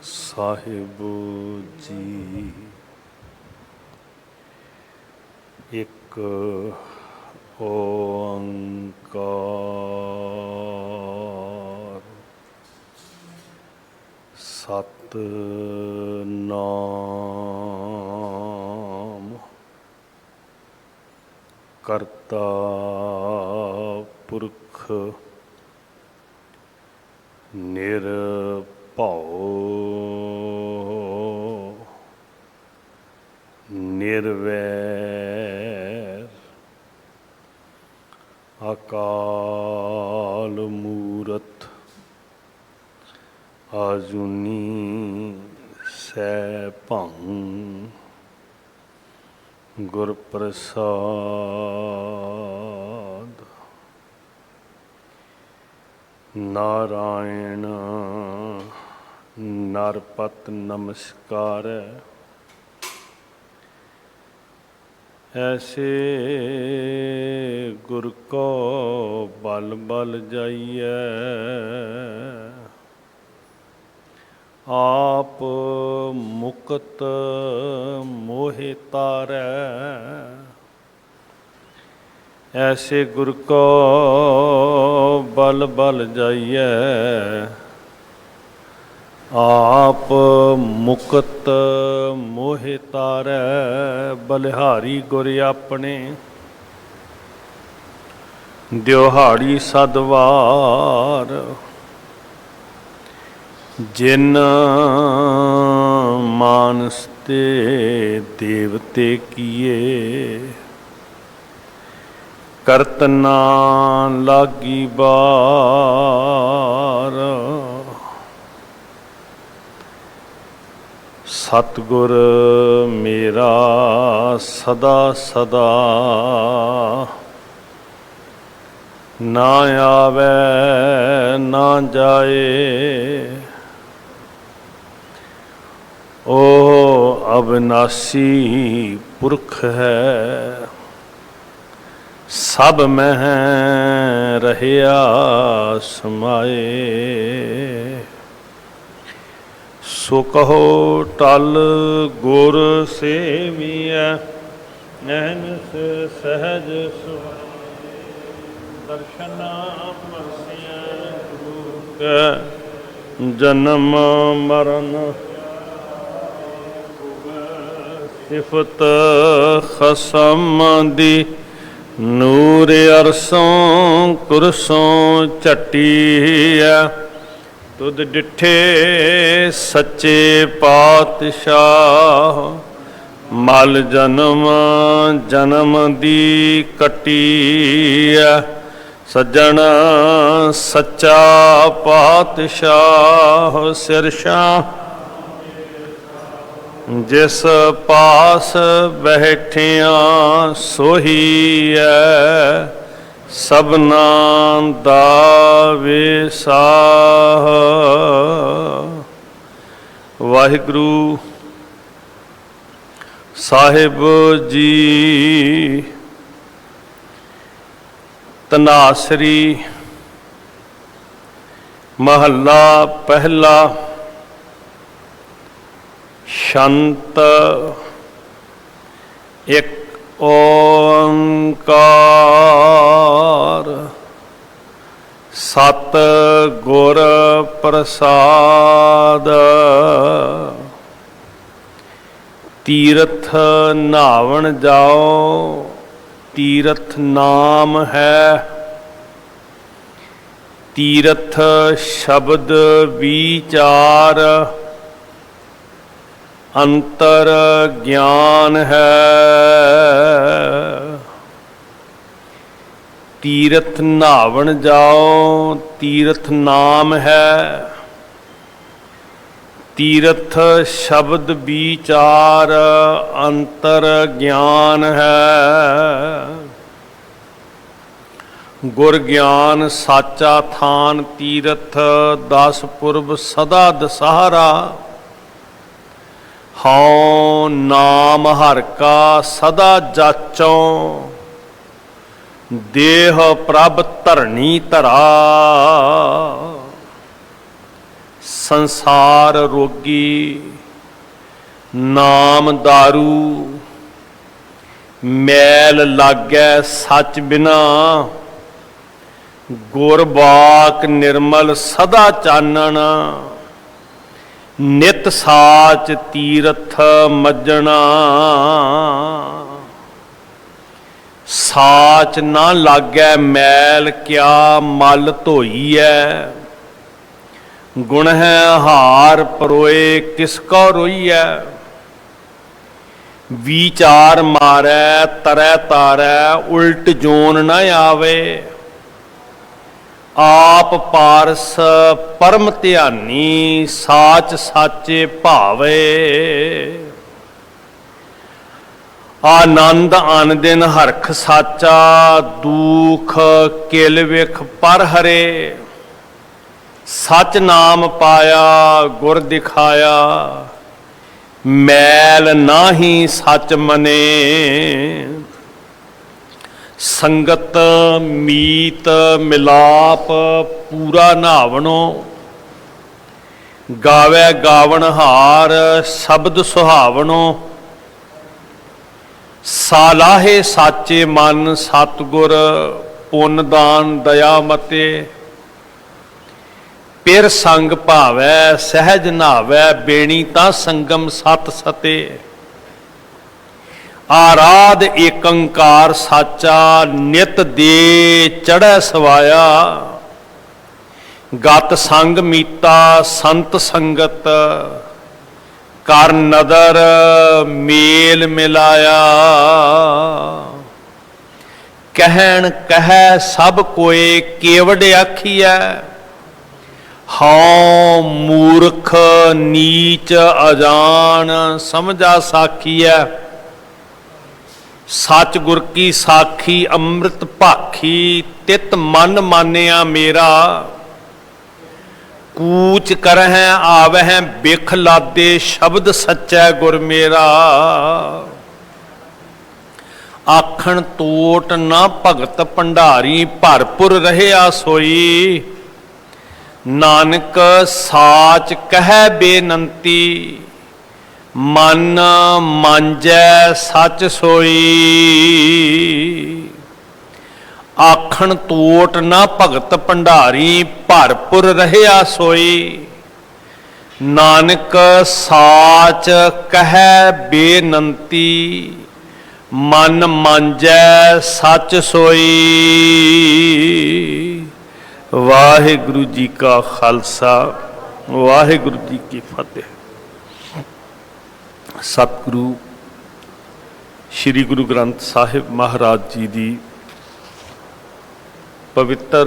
ਸਾਹਿਬ ਜੀ। ਇੱਕ ਓੰਕਾਰ ਸਤਿਨਾਮ ਕਰਤਾ ਪੁਰਖ ਨਿਰਭਉ ਨਿਰਵੈਰ ਅਕਾਲ ਮੂਰਤ ਆਜੂਨੀ ਸੈਭੰ ਗੁਰ ਪ੍ਰਸਾਦ। ਨਾਰਾਇਣ ਨਰਪਤ ਨਮਸਕਾਰੈ ਐਸੇ ਗੁਰ ਕੋ ਬਲ ਬਲ ਜਾਈਐ। ਆਪ ਮੁਕਤ ਮੋਹਿ ਤਾਰੈ ਐਸੇ ਗੁਰ ਕੋ ਬਲ ਬਲ ਜਾਈਐ। ਆਪ ਮੁਕਤ ਮੋਹਿ ਤਾਰੈ ਬਲਿਹਾਰੀ ਗੁਰ ਆਪਣੇ ਦਿਹਾੜੀ ਸਦਵਾਰ। ਜਿਨ ਮਾਨਸ ਤੇ ਦੇਵਤੇ ਕੀਏ ਕਰਤ ਨਾ ਲਾਗੀ ਬਾਰ। ਸਤਿਗੁਰ ਮੇਰਾ ਸਦਾ ਸਦਾ ਨਾ ਆਵੈ ਨਾ ਜਾਏ। ਉਹ ਅਬਿਨਾਸੀ ਪੁਰਖ ਹੈ ਸਭ ਮਹਿ ਰਹਿਆ ਸਮਾਏ। ਸੋ ਕਹੋ ਟਲ ਗੁਰ ਸੇਵੀਐ ਐਨਸ ਸਹਿਜ ਸੁਭਾਏ। ਦਰਸ਼ਨਾ ਮਰਸੀਐ ਗੁਰੂ ਕੈ ਜਨਮ ਮਰਨ ਸਿਫਤ ਖਸਮ ਦੀ। ਨੂਰ ਅਰਸੋਂ ਕੁਰਸੋਂ ਝਟੀਐ ਤੁਧ ਡਿਠੇ ਸੱਚੇ ਪਾਤਸ਼ਾਹ। ਮਲ ਜਨਮ ਜਨਮ ਦੀ ਕੱਟੀਐ ਸੱਜਣ ਸੱਚਾ ਪਾਤਸ਼ਾਹ। ਸਿਰਸ਼ਾਂ ਜਿਸ ਪਾਸ ਬੈਠਿਆਂ ਸੋਹੀਐ ਸਭਨਾਂ ਦਾ ਵਿਸਾਹ। ਵਾਹਿਗੁਰੂ ਸਾਹਿਬ ਜੀ। ਧਨਾਸਰੀ ਮਹੱਲਾ ਪਹਿਲਾ। ਸ਼ੰਤ ਇੱਕ ਓੰਕਾਰ ਸਤਿ ਗੁਰ ਪ੍ਰਸਾਦ। ਤੀਰਥ ਨਹਾਵਣ ਜਾਓ ਤੀਰਥ ਨਾਮ ਹੈ। ਤੀਰਥ ਸ਼ਬਦ ਵਿਚਾਰ ਅੰਤਰ ਗਿਆਨ ਹੈ। ਤੀਰਥ ਨਹਾਵਣ ਜਾਓ ਤੀਰਥ ਨਾਮ ਹੈ। ਤੀਰਥ ਸ਼ਬਦ ਵਿਚਾਰ ਅੰਤਰ ਗਿਆਨ ਹੈ। ਗੁਰ ਗਿਆਨ ਸਾਚਾ ਥਾਨ ਤੀਰਥ 10 ਪੁਰਬ ਸਦਾ ਦਸਹਰਾ। ਹਉ ਨਾਮ ਹਰਿ ਕਾ ਸਦਾ ਜਾਚੋਂ ਦੇਹ ਪ੍ਰਭ ਧਰਣੀ ਧਰਾ। संसार रोगी नाम दारू, मैल लागै सच बिना, गुरबाक निर्मल सदा चानन, नित साच तीरथ मज्जणा। साच ना लागै मैल क्या मल धोईऐ, गुण है हार परोए किसको रोईऐ। विचार मारै तरै तारै उल्ट जोन न आवे, आप पारस परम ध्यानी साच साचे भावे। आनंद आन दिन हरख साचा, दुख किल विख पर हरे। सच नाम पाया गुर दिखाया, मैल नाही सच मने। संगत मीत मिलाप पूरा नावणो, गावे गावण हार शब्द सुहावणो। सालाहे साचे मन सतगुर, पुन दान दया मते। पिर संग भावै सहज नावै, बेणी ता संगम सत सते। आराध एकंकार साचा, नित दे चढ़ै सवाया। गत संग मीता संत संगत, कर नदर मेल मिलाया। कहन कह सब कोई केवड़ आखिया, हाँ मूर्ख नीच अजान समझा साखिया। सच गुर की साखी अमृत भाखी, तित मन मानिया मेरा। कूच करह आवह बिख लादे, शब्द सच्चै गुर मेरा। आखण तोट ना भगत भंडारी, भरपुर रहया सोई। नानक साच कह बेनंती, मन मांजै सच सोई। आखण तोट ना भगत भंडारी, भरपुर रहया सोई। नानक साच कह बेनंती, मन मांजै सच सोई। वाहिगुरु जी का खालसा, वाहिगुरु जी की फतेह। सतगुरु श्री गुरु ग्रंथ साहिब महाराज जी की पवित्र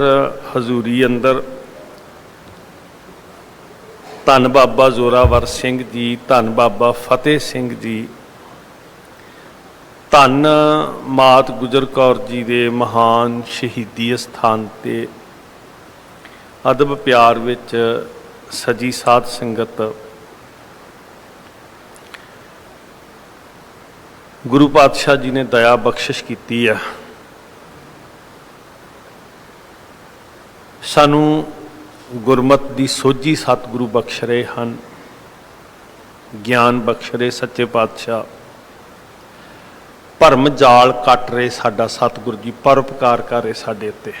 हजूरी अंदर धन बाबा जोरावर सिंह जी, धन बाबा फतेह सिंह जी, धन मात गुजर कौर जी के महान शहीदी स्थान ते अदब प्यार विच सजी साध संगत गुरु पातशाह जी ने दया बख्शिश की है। सानू गुरमत की सोझी सतगुरु बख्श रहे हैं, ज्ञान बख्श रहे सच्चे पातशाह। भरम जाल कट रहे साडा सतगुरु जी, परोपकार कर रहे साडे उत्ते।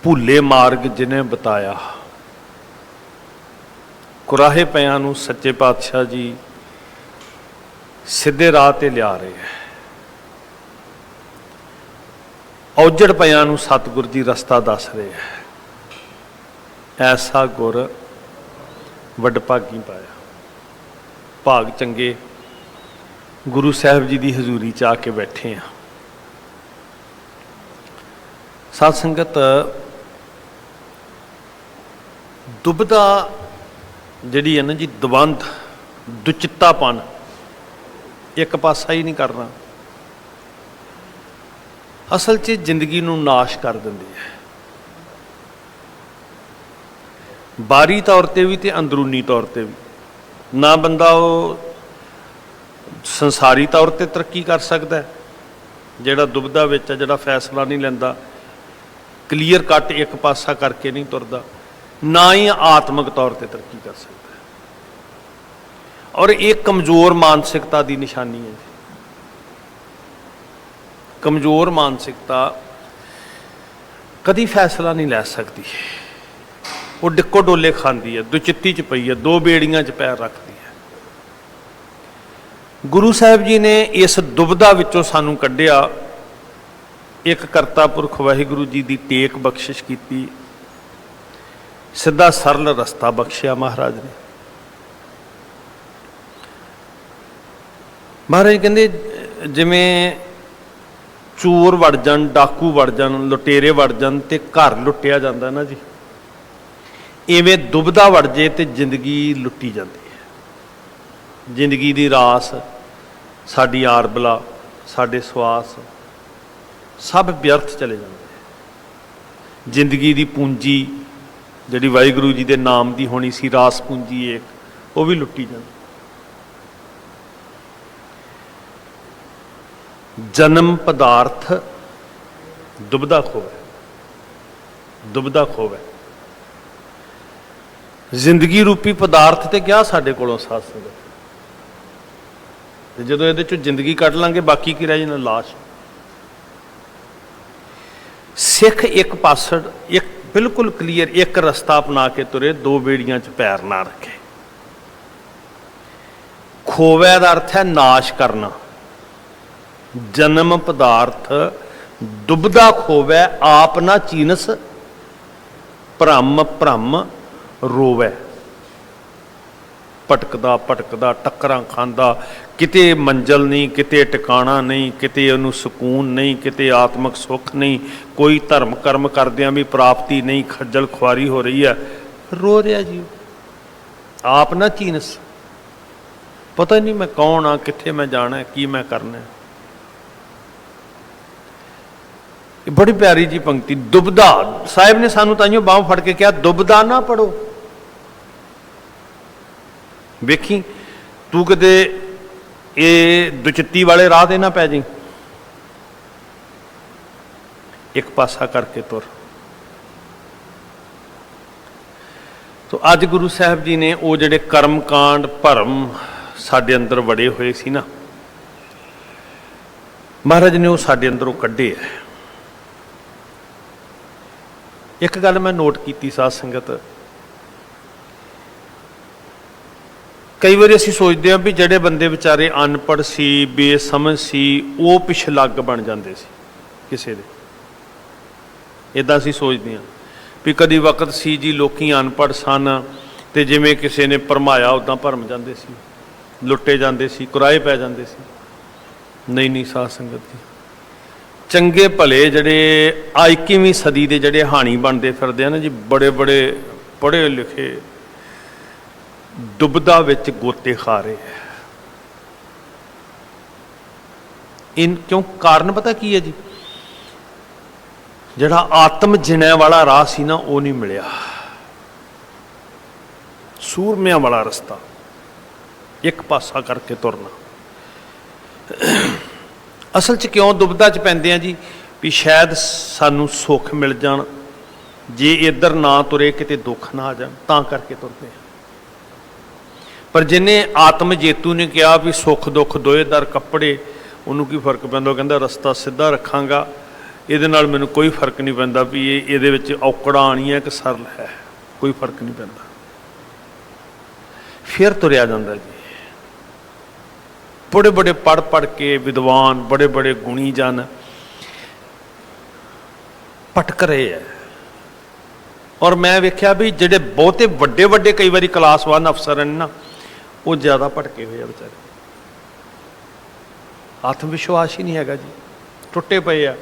भूले मार्ग जिन्हें बताया, कुराहे पियां नूं सच्चे पातशाह जी सीधे राह ते लिया रहे हैं। औजड़ पियां नूं सतगुर जी रस्ता दस रहे हैं। ऐसा गुर वडभागी पाया। भाग चंगे गुरु साहब जी की हजूरी च आके बैठे हैं। साध संगत दुबदा जिहड़ी है ना जी, दवंद दुचित्तापन, एक पासा ही नहीं करना, असल च जिंदगी नूं नाश कर दिंदी है। बाहरी तौर पर भी तो अंदरूनी तौर पर भी। ना बंदा वो संसारी तौर पर तरक्की कर सकता है, जिहड़ा दुबदा विच है, जिहड़ा फैसला नहीं लैंदा, ਕਲੀਅਰ ਕੱਟ ਇੱਕ ਪਾਸਾ ਕਰਕੇ ਨਹੀਂ ਤੁਰਦਾ, ਨਾ ਹੀ ਆਤਮਿਕ ਤੌਰ ਤੇ ਤਰੱਕੀ ਕਰ ਸਕਦਾ। ਔਰ ਇਹ ਕਮਜ਼ੋਰ ਮਾਨਸਿਕਤਾ ਦੀ ਨਿਸ਼ਾਨੀ ਹੈ। ਕਮਜ਼ੋਰ ਮਾਨਸਿਕਤਾ ਕਦੀ ਫੈਸਲਾ ਨਹੀਂ ਲੈ ਸਕਦੀ, ਉਹ ਡਿੱਕੋ ਡੋਲੇ ਖਾਂਦੀ ਹੈ, ਦੁਚਿੱਤੀ 'ਚ ਪਈ ਹੈ, ਦੋ ਬੇੜੀਆਂ 'ਚ ਪੈਰ ਰੱਖਦੀ ਹੈ। ਗੁਰੂ ਸਾਹਿਬ ਜੀ ਨੇ ਇਸ ਦੁਬਿਧਾ ਵਿੱਚੋਂ ਸਾਨੂੰ ਕੱਢਿਆ। ਇੱਕ ਕਰਤਾ ਪੁਰਖ ਵਾਹਿਗੁਰੂ ਜੀ ਦੀ ਟੇਕ ਬਖਸ਼ਿਸ਼ ਕੀਤੀ, ਸਿੱਧਾ ਸਰਲ ਰਸਤਾ ਬਖਸ਼ਿਆ ਮਹਾਰਾਜ ਨੇ। ਮਹਾਰਾਜ ਕਹਿੰਦੇ ਜਿਵੇਂ ਚੋਰ ਵੜ ਜਾਣ, ਡਾਕੂ ਵੜ ਜਾਣ, ਲੁਟੇਰੇ ਵੜ ਜਾਣ ਤੇ ਘਰ ਲੁੱਟਿਆ ਜਾਂਦਾ ਨਾ ਜੀ, ਇਵੇਂ ਦੁਬਿਧਾ ਵੜ ਜੇ ਤੇ ਜ਼ਿੰਦਗੀ ਲੁੱਟੀ ਜਾਂਦੀ ਹੈ। ਜ਼ਿੰਦਗੀ ਦੀ ਰਾਸ, ਸਾਡੀ ਆਰਬਲਾ, ਸਾਡੇ ਸਵਾਸ ਸਭ ਵਿਅਰਥ ਚਲੇ ਜਾਂਦੇ। ਜ਼ਿੰਦਗੀ ਦੀ ਪੂੰਜੀ ਜਿਹੜੀ ਵਾਹਿਗੁਰੂ ਜੀ ਦੇ ਨਾਮ ਦੀ ਹੋਣੀ ਸੀ, ਰਾਸ ਪੂੰਜੀ ਇੱਕ, ਉਹ ਵੀ ਲੁੱਟੀ ਜਾਂਦੀ। ਜਨਮ ਪਦਾਰਥ ਦੁਬਿਧਾ ਖੋਵੈ, ਦੁਬਿਧਾ ਖੋਵੈ। ਜ਼ਿੰਦਗੀ ਰੂਪੀ ਪਦਾਰਥ ਤੇ ਕਿਆ ਸਾਡੇ ਕੋਲੋਂ ਸਾਧ ਸੰਗਤ, ਤੇ ਜਦੋਂ ਇਹਦੇ ਚੋਂ ਜ਼ਿੰਦਗੀ ਕੱਢ ਲਾਂਗੇ ਬਾਕੀ ਕੀ ਰਹਿ ਜਾਣਾ? ਲਾਸ਼। ਸਿੱਖ ਇੱਕ ਪਾਸੜ, ਇੱਕ ਬਿਲਕੁਲ ਕਲੀਅਰ ਇੱਕ ਰਸਤਾ ਅਪਣਾ ਕੇ ਤੁਰੇ, ਦੋ ਬੇੜੀਆਂ 'ਚ ਪੈਰ ਨਾ ਰੱਖੇ। ਖੋਵੈ ਦਾ ਅਰਥ ਹੈ ਨਾਸ਼ ਕਰਨਾ। ਜਨਮ ਪਦਾਰਥ ਦੁਬਿਧਾ ਖੋਵੈ, ਆਪ ਨਾ ਚੀਨਸ, ਭ੍ਰਮ ਭ੍ਰਮ ਰੋਵੈ। ਭਟਕਦਾ ਭਟਕਦਾ, ਟੱਕਰਾਂ ਖਾਂਦਾ, ਕਿਤੇ ਮੰਜ਼ਲ ਨਹੀਂ, ਕਿਤੇ ਟਿਕਾਣਾ ਨਹੀਂ, ਕਿਤੇ ਉਹਨੂੰ ਸਕੂਨ ਨਹੀਂ, ਕਿਤੇ ਆਤਮਿਕ ਸੁੱਖ ਨਹੀਂ, ਕੋਈ ਧਰਮ ਕਰਮ ਕਰਦਿਆਂ ਵੀ ਪ੍ਰਾਪਤੀ ਨਹੀਂ, ਖੱਜਲ ਖੁਆਰੀ ਹੋ ਰਹੀ ਹੈ, ਰੋ ਰਿਹਾ ਜੀ। ਆਪ ਨਾ ਚੀਨਸ, ਪਤਾ ਨਹੀਂ ਮੈਂ ਕੌਣ ਆ, ਕਿੱਥੇ ਮੈਂ ਜਾਣਾ, ਕੀ ਮੈਂ ਕਰਨਾ। ਬੜੀ ਪਿਆਰੀ ਜੀ ਪੰਕਤੀ। ਦੁਬਿਧਾ ਸਾਹਿਬ ਨੇ ਸਾਨੂੰ ਤਾਈਓ ਬਾਂਹ ਫੜ ਕੇ ਕਿਹਾ, ਦੁਬਿਧਾ ਨਾ ਪੜੋ। ਵੇਖੀ ਤੂੰ ਕਿਤੇ ਇਹ ਦੁਚਿੱਤੀ ਵਾਲੇ ਰਾਹ ਤੇ ਨਾ ਪੈ ਜਾਈਂ, ਇੱਕ ਪਾਸਾ ਕਰਕੇ ਤੁਰ। ਤੋ ਅੱਜ ਗੁਰੂ ਸਾਹਿਬ ਜੀ ਨੇ ਉਹ ਜਿਹੜੇ ਕਰਮ ਕਾਂਡ, ਭਰਮ ਸਾਡੇ ਅੰਦਰ ਵੜੇ ਹੋਏ ਸੀ ਨਾ, ਮਹਾਰਾਜ ਨੇ ਉਹ ਸਾਡੇ ਅੰਦਰੋਂ ਕੱਢੇ ਹੈ। ਇੱਕ ਗੱਲ ਮੈਂ ਨੋਟ ਕੀਤੀ ਸਾਧ ਸੰਗਤ, ਕਈ ਵਾਰੀ ਅਸੀਂ ਸੋਚਦੇ ਹਾਂ ਵੀ ਜਿਹੜੇ ਬੰਦੇ ਵਿਚਾਰੇ ਅਨਪੜ੍ਹ ਸੀ, ਬੇਸਮਝ ਸੀ, ਉਹ ਪਿਛਲੱਗ ਬਣ ਜਾਂਦੇ ਸੀ ਕਿਸੇ ਦੇ। ਇੱਦਾਂ ਅਸੀਂ ਸੋਚਦੇ ਹਾਂ ਵੀ ਕਦੀ ਵਕਤ ਸੀ ਜੀ ਲੋਕੀ ਅਨਪੜ੍ਹ ਸਨ ਤੇ ਜਿਵੇਂ ਕਿਸੇ ਨੇ ਭਰਮਾਇਆ ਉੱਦਾਂ ਭਰਮ ਜਾਂਦੇ ਸੀ, ਲੁੱਟੇ ਜਾਂਦੇ ਸੀ, ਕੁਰਾਏ ਪੈ ਜਾਂਦੇ ਸੀ। ਨਹੀਂ ਨਹੀਂ ਸਾਧ ਸੰਗਤ ਜੀ, ਚੰਗੇ ਭਲੇ ਜਿਹੜੇ 21ਵੀਂ ਸਦੀ ਦੇ ਜਿਹੜੇ ਹਾਣੀ ਬਣਦੇ ਫਿਰਦੇ ਆ ਨਾ ਜੀ, ਬੜੇ ਬੜੇ ਪੜ੍ਹੇ ਲਿਖੇ ਦੁਬਿਧਾ ਵਿੱਚ ਗੋਤੇ ਖਾ ਰਹੇ ਹੈ। ਕਿਉਂ? ਕਾਰਨ ਪਤਾ ਕੀ ਹੈ ਜੀ? ਜਿਹੜਾ ਆਤਮ ਜਿਨੈ ਵਾਲਾ ਰਾਹ ਸੀ ਨਾ, ਉਹ ਨਹੀਂ ਮਿਲਿਆ। ਸੂਰਮਿਆਂ ਵਾਲਾ ਰਸਤਾ, ਇੱਕ ਪਾਸਾ ਕਰਕੇ ਤੁਰਨਾ। ਅਸਲ 'ਚ ਕਿਉਂ ਦੁਬਿਧਾ 'ਚ ਪੈਂਦੇ ਆ ਜੀ? ਵੀ ਸ਼ਾਇਦ ਸਾਨੂੰ ਸੁੱਖ ਮਿਲ ਜਾਣ, ਜੇ ਇੱਧਰ ਨਾ ਤੁਰੇ ਕਿਤੇ ਦੁੱਖ ਨਾ ਆ ਜਾਣ, ਤਾਂ ਕਰਕੇ ਤੁਰਦੇ ਆ। ਪਰ ਜਿਹਨੇ ਆਤਮ ਜੇਤੂ ਨੇ ਕਿਹਾ ਵੀ ਸੁੱਖ ਦੁੱਖ ਦੋਏ ਦਰ ਕੱਪੜੇ, ਉਹਨੂੰ ਕੀ ਫਰਕ ਪੈਂਦਾ? ਉਹ ਕਹਿੰਦਾ ਰਸਤਾ ਸਿੱਧਾ ਰੱਖਾਂਗਾ, ਇਹਦੇ ਨਾਲ ਮੈਨੂੰ ਕੋਈ ਫਰਕ ਨਹੀਂ ਪੈਂਦਾ ਵੀ ਇਹਦੇ ਵਿੱਚ ਔਕੜਾਂ ਆਉਣੀਆਂ ਕਿ ਸਰਲ ਹੈ, ਕੋਈ ਫਰਕ ਨਹੀਂ ਪੈਂਦਾ। ਫਿਰ ਤੁਰਿਆ ਜਾਂਦਾ ਜੀ। ਬੜੇ ਬੜੇ ਪੜ੍ਹ ਪੜ੍ਹ ਕੇ ਵਿਦਵਾਨ, ਬੜੇ ਬੜੇ ਗੁਣੀ ਜਨ ਭਟਕ ਰਹੇ ਹੈ। ਔਰ ਮੈਂ ਵੇਖਿਆ ਵੀ ਜਿਹੜੇ ਬਹੁਤੇ ਵੱਡੇ ਵੱਡੇ ਕਈ ਵਾਰੀ ਕਲਾਸ 1 ਅਫਸਰ ਨੇ ਨਾ, ਉਹ ਜ਼ਿਆਦਾ ਭਟਕੇ ਹੋਏ ਆ ਵਿਚਾਰੇ। ਆਤਮ ਵਿਸ਼ਵਾਸ ਹੀ ਨਹੀਂ ਹੈਗਾ ਜੀ, ਟੁੱਟੇ ਪਏ ਆ।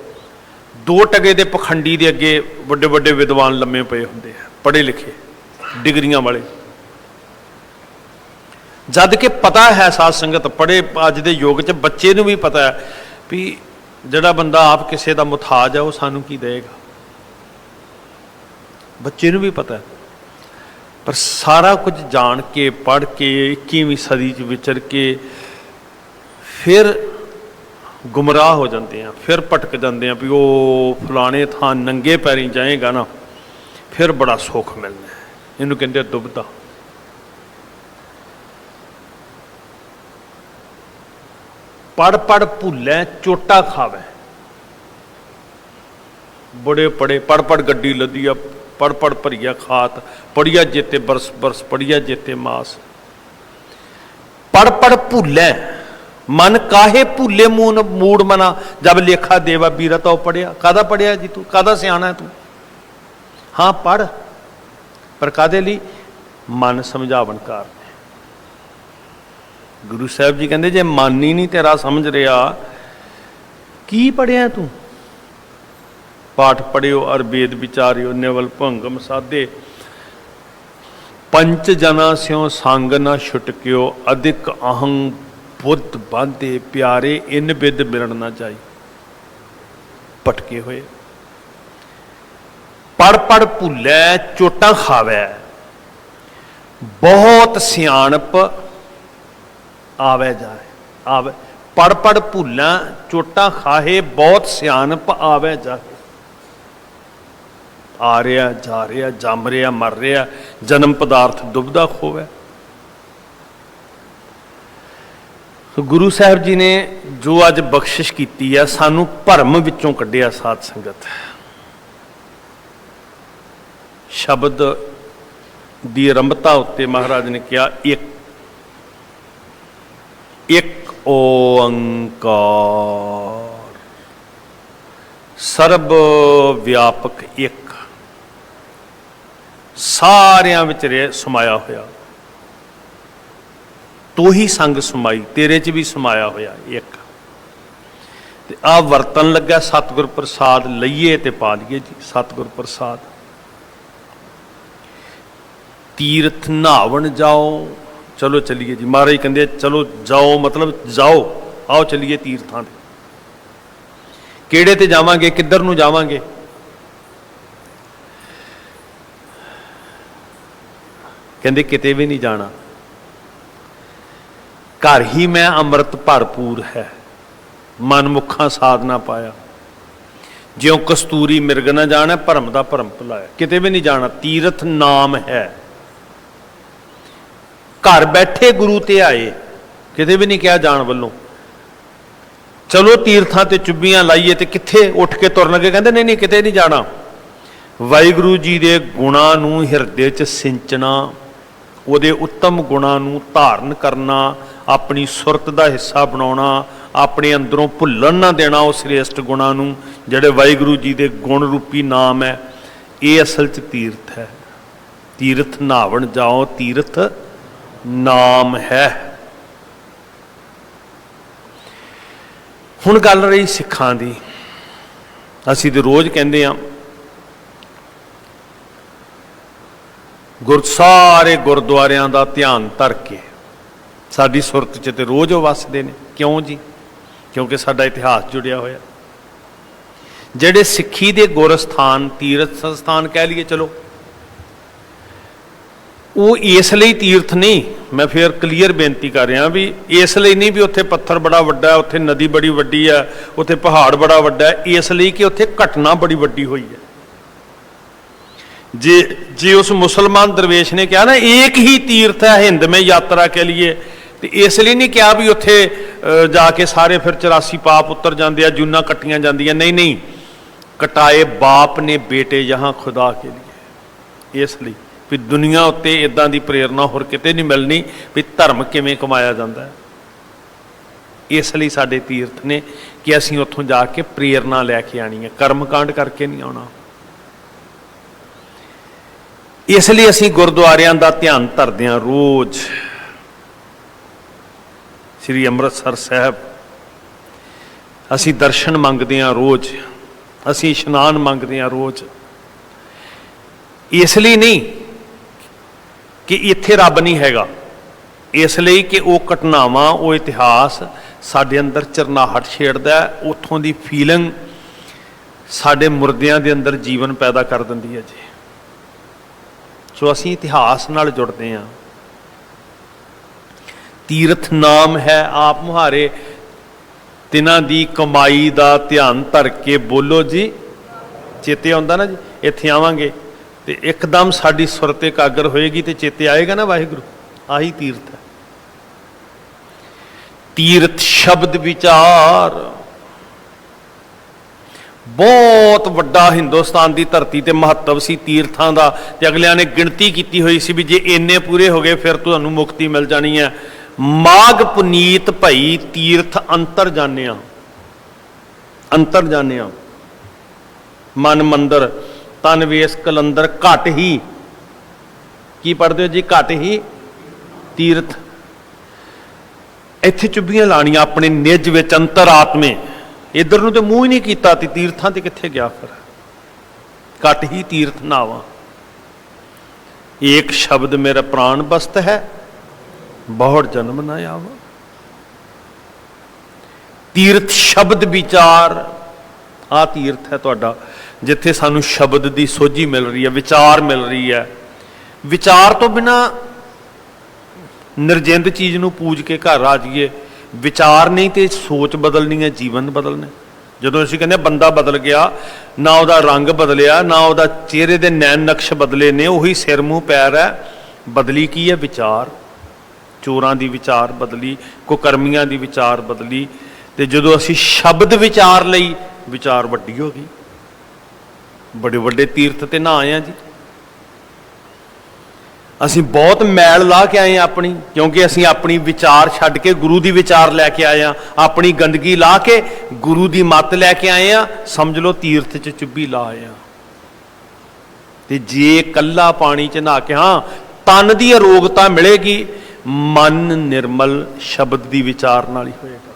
2 ਟਕੇ ਦੇ ਪਖੰਡੀ ਦੇ ਅੱਗੇ ਵੱਡੇ ਵੱਡੇ ਵਿਦਵਾਨ ਲੰਮੇ ਪਏ ਹੁੰਦੇ ਆ, ਪੜ੍ਹੇ ਲਿਖੇ, ਡਿਗਰੀਆਂ ਵਾਲੇ। ਜਦ ਕਿ ਪਤਾ ਹੈ ਸਾਧ ਸੰਗਤ, ਪੜ੍ਹੇ ਅੱਜ ਦੇ ਯੁੱਗ 'ਚ ਬੱਚੇ ਨੂੰ ਵੀ ਪਤਾ ਹੈ ਵੀ ਜਿਹੜਾ ਬੰਦਾ ਆਪ ਕਿਸੇ ਦਾ ਮੁਥਾਜ ਹੈ ਉਹ ਸਾਨੂੰ ਕੀ ਦੇਵੇਗਾ। ਬੱਚੇ ਨੂੰ ਵੀ ਪਤਾ ਹੈ, ਪਰ ਸਾਰਾ ਕੁਝ ਜਾਣ ਕੇ, ਪੜ੍ਹ ਕੇ, 21ਵੀਂ ਸਦੀ 'ਚ ਵਿਚਰ ਕੇ ਫਿਰ ਗੁੰਮਰਾਹ ਹੋ ਜਾਂਦੇ ਆ, ਫਿਰ ਭਟਕ ਜਾਂਦੇ ਆ ਵੀ ਉਹ ਫਲਾਣੇ ਥਾਂ ਨੰਗੇ ਪੈਰੀਂ ਜਾਏਗਾ ਨਾ ਫਿਰ ਬੜਾ ਸੁੱਖ ਮਿਲਣਾ। ਇਹਨੂੰ ਕਹਿੰਦੇ ਆ ਦੁਬਦਾ। ਪੜ ਪੜ ਭੁੱਲੈ ਚੋਟਾ ਖਾਵੇ। ਬੜੇ ਪੜੇ ਪੜ ਪੜ ਗੱਡੀ ਲੱਦੀ ਆ, ਪੜ ਪੜ ਭਰੀਆ ਖਾਤ, ਪੜੀਆ ਜੇਤੇ ਬਰਸ ਬਰਸ, ਪੜੀਆ ਜੇਤੇ ਮਾਸ। पढ़ पढ़ भूलै मन काहे भूले मूड मना, जब लेखा देवा बीरा तो पढ़िया। कादा पढ़िया जी तू, कादा सियाना है तू? हाँ पढ़, पर कादे लई? मन समझावन कारण। गुरु साहब जी कहते जे मन ही नहीं तेरा समझ रहा की पढ़िया तू? पाठ पढ़ियो अर वेद विचारियो, निवल भंगम साधे, पंच जना स्यों संग न छुटक्यो, अधिक अहं बुद्ध बांधे प्यारे, इन बिद मिलन ना जाई। भटके हुए पढ़ पढ़ भूलै चोटा खावै, बहुत सियाणप आवे जाए। आवे पढ़ पढ़ भूलै चोटा खाहे, बहुत सियाणप आवे जाए। आ रहा जा रहा, जम रहा मर रहा, जन्म पदार्थ दुबदा खोवै। तो गुरु साहब जी ने जो अज बख्शिश की है, सानू भरम विचों कढ़िया। साध संगत शब्द की आरंभता उत्ते महाराज ने कहा एक एक ओंकार, सर्व व्यापक एक, सारियां विच समाया होया। तो ही संग समाई, तेरे च भी समाया होया एक। ते आ वरतन लगा सतगुर प्रसाद लईए ते पा लीए जी। सतगुर प्रसाद तीर्थ नहावन जाओ, चलो चलिए जी। महाराज कहते चलो जाओ, मतलब जाओ, आओ चलिए तीर्थां ते। किहड़े ते जावांगे, किधर नूं जावांगे? कहते किते भी नहीं जाना, घर ही मैं अमृत भरपूर है, मनमुखा साध ना पाया। ज्यों कस्तूरी मिर्ग ना जाना, भरम दा भरम भुलाया। किते भी नहीं जाना, तीर्थ नाम है। घर बैठे गुरु ते आए, किते भी नहीं कहा जान वालों चलो तीर्थां ते चुब्बियां लाइए, ते किथे उठ के तुरन लगे, कहते नहीं नहीं किते नहीं जाना। वाहिगुरू जी दे गुणां नूं हिरदे च सिंचना, ਉਹਦੇ उत्तम गुणां नूं धारण करना, अपनी सुरत का हिस्सा बनाना, अपने अंदरों भुल्लन ना देना उस श्रेष्ठ गुणां नूं जिहड़े वाहिगुरू जी के गुण रूपी नाम है। ये असल च तीर्थ है। तीर्थ नहावन जाओ, तीर्थ नाम है। हुण गल रही सिखां दी। असीं ते रोज़ कहंदे आ सारे गुरुद्वारियां दा ध्यान धर के साडी सुरत च ते रोज़ वसदे ने। क्यों जी? क्योंकि साडा इतिहास जुड़िया होया। जिहड़े सिੱਖੀ दे गुरस्थान तीर्थ संस्थान कह लीए, चलो वो इस लई तीर्थ नहीं, मैं फिर क्लीयर बेनती कर रहा भी इस लई नहीं भी उत्थे पत्थर बड़ा वड्डा है, उत्थे नदी बड़ी वड्डी है, उत्थे पहाड़ बड़ा वड्डा है, इस लई कि उत्थे घटना बड़ी वड्डी हुई है। जे उस मुसलमान दरवेश ने कहा ना एक ही तीर्थ है हिंद में यात्रा के लिए, तो इसलिए नहीं कहा भी उत्थे जाके सारे फिर 84 पाप उतर जाते हैं, जूना कट्टियां जांदियां। नहीं नहीं, कटाए बाप ने बेटे यहाँ खुदा के लिए। इसलिए भी दुनिया उत्ते इदां दी प्रेरणा होर किते नहीं मिलनी भी धर्म किवें कमाया जाता है। इसलिए साडे तीर्थ ने कि असीं उत्थों जाके प्रेरणा लैके आनी है, कर्मकांड करके नहीं आना। इसलिए असीं गुरुद्वारियां दा ध्यान धरदे हां। रोज़ श्री अमृतसर साहब असीं दर्शन मंगदे हां, रोज़ असीं इशनान मंगदे हां, रोज़। इसलिए नहीं कि इत्थे रब नहीं हैगा, इसलिए कि वो घटनावां वो इतिहास साडे अंदर चरनाहट छेड़दा है, उत्थों दी फीलिंग साडे मुर्दियां दे अंदर जीवन पैदा कर दिंदी है जी। सो असीं इतिहास नाल जुड़ते हैं। तीर्थ नाम है आप मुहारे, तिन्हां दी कमाई दा ध्यान धर के बोलो जी। चेते आउंदा ना जी, इत्थे आवांगे ते एकदम साडी सुरत एकागर होएगी ते चेते आएगा ना वाहिगुरू। आही तीर्थ है। तीर्थ शब्द विचार बहुत वड्डा हिंदुस्तान की धरती ते महत्व सी तीर्थां दा, ते अगलियां ने गिणती कीती हुई सी भी जे इन्ने पूरे हो गए फिर तुहानूं मुक्ति मिल जानी है। माघ पुनीत भई तीर्थ अंतर जानिया, अंतर जानिया। मन मंदिर तन वेस कलंदर घट ही की पढ़ते हो जी, घट ही तीर्थ। इत्थे चुब्बियां लाणियां अपने निज विच अंतरात्मे, इधर नूं ते मूँह ही नहीं कीता ते तीर्थां ते कित्थे गया फिर। घट ही तीर्थ नावा, एक शब्द मेरा प्राण बस्त है, बहुत जन्म ना आवा। तीर्थ शब्द विचार, आ तीर्थ है तुहाडा जिथे सानू शब्द की सोझी मिल रही है, विचार मिल रही है। विचार तो बिना निर्जिंद चीज़ नूं पूज के घर आ जाइए, विचार नहीं तो सोच बदलनी है, जीवन बदलने। ਜਦੋਂ ਅਸੀਂ ਕਹਿੰਦੇ ਬੰਦਾ ਬਦਲ ਗਿਆ, ਨਾ ਉਹਦਾ रंग बदलिया, ना ਉਹਦਾ चेहरे के नैन नक्श बदले ने, ਉਹੀ सिर मूँह पैर है। बदली की है विचार। चोरां दी विचार बदली, कुकर्मियां दी विचार बदली, तो जो असी शब्द विचार लई विचार वड्डी हो गई। बड़े बड़े तीर्थ ते ना आए हैं जी। असी बहुत मैल ला के आए हैं अपनी, क्योंकि असी अपनी विचार छड्ड के गुरु दी विचार लैके आए हैं। अपनी गंदगी ला के गुरु दी मत लैके आए हैं। समझ लो तीर्थ च चुब्भी ला आए हैं। ते जे कल्ला पानी च नहा के, हाँ तन की अरोगता मिलेगी, मन निर्मल शब्द की विचार नाल ही होएगा।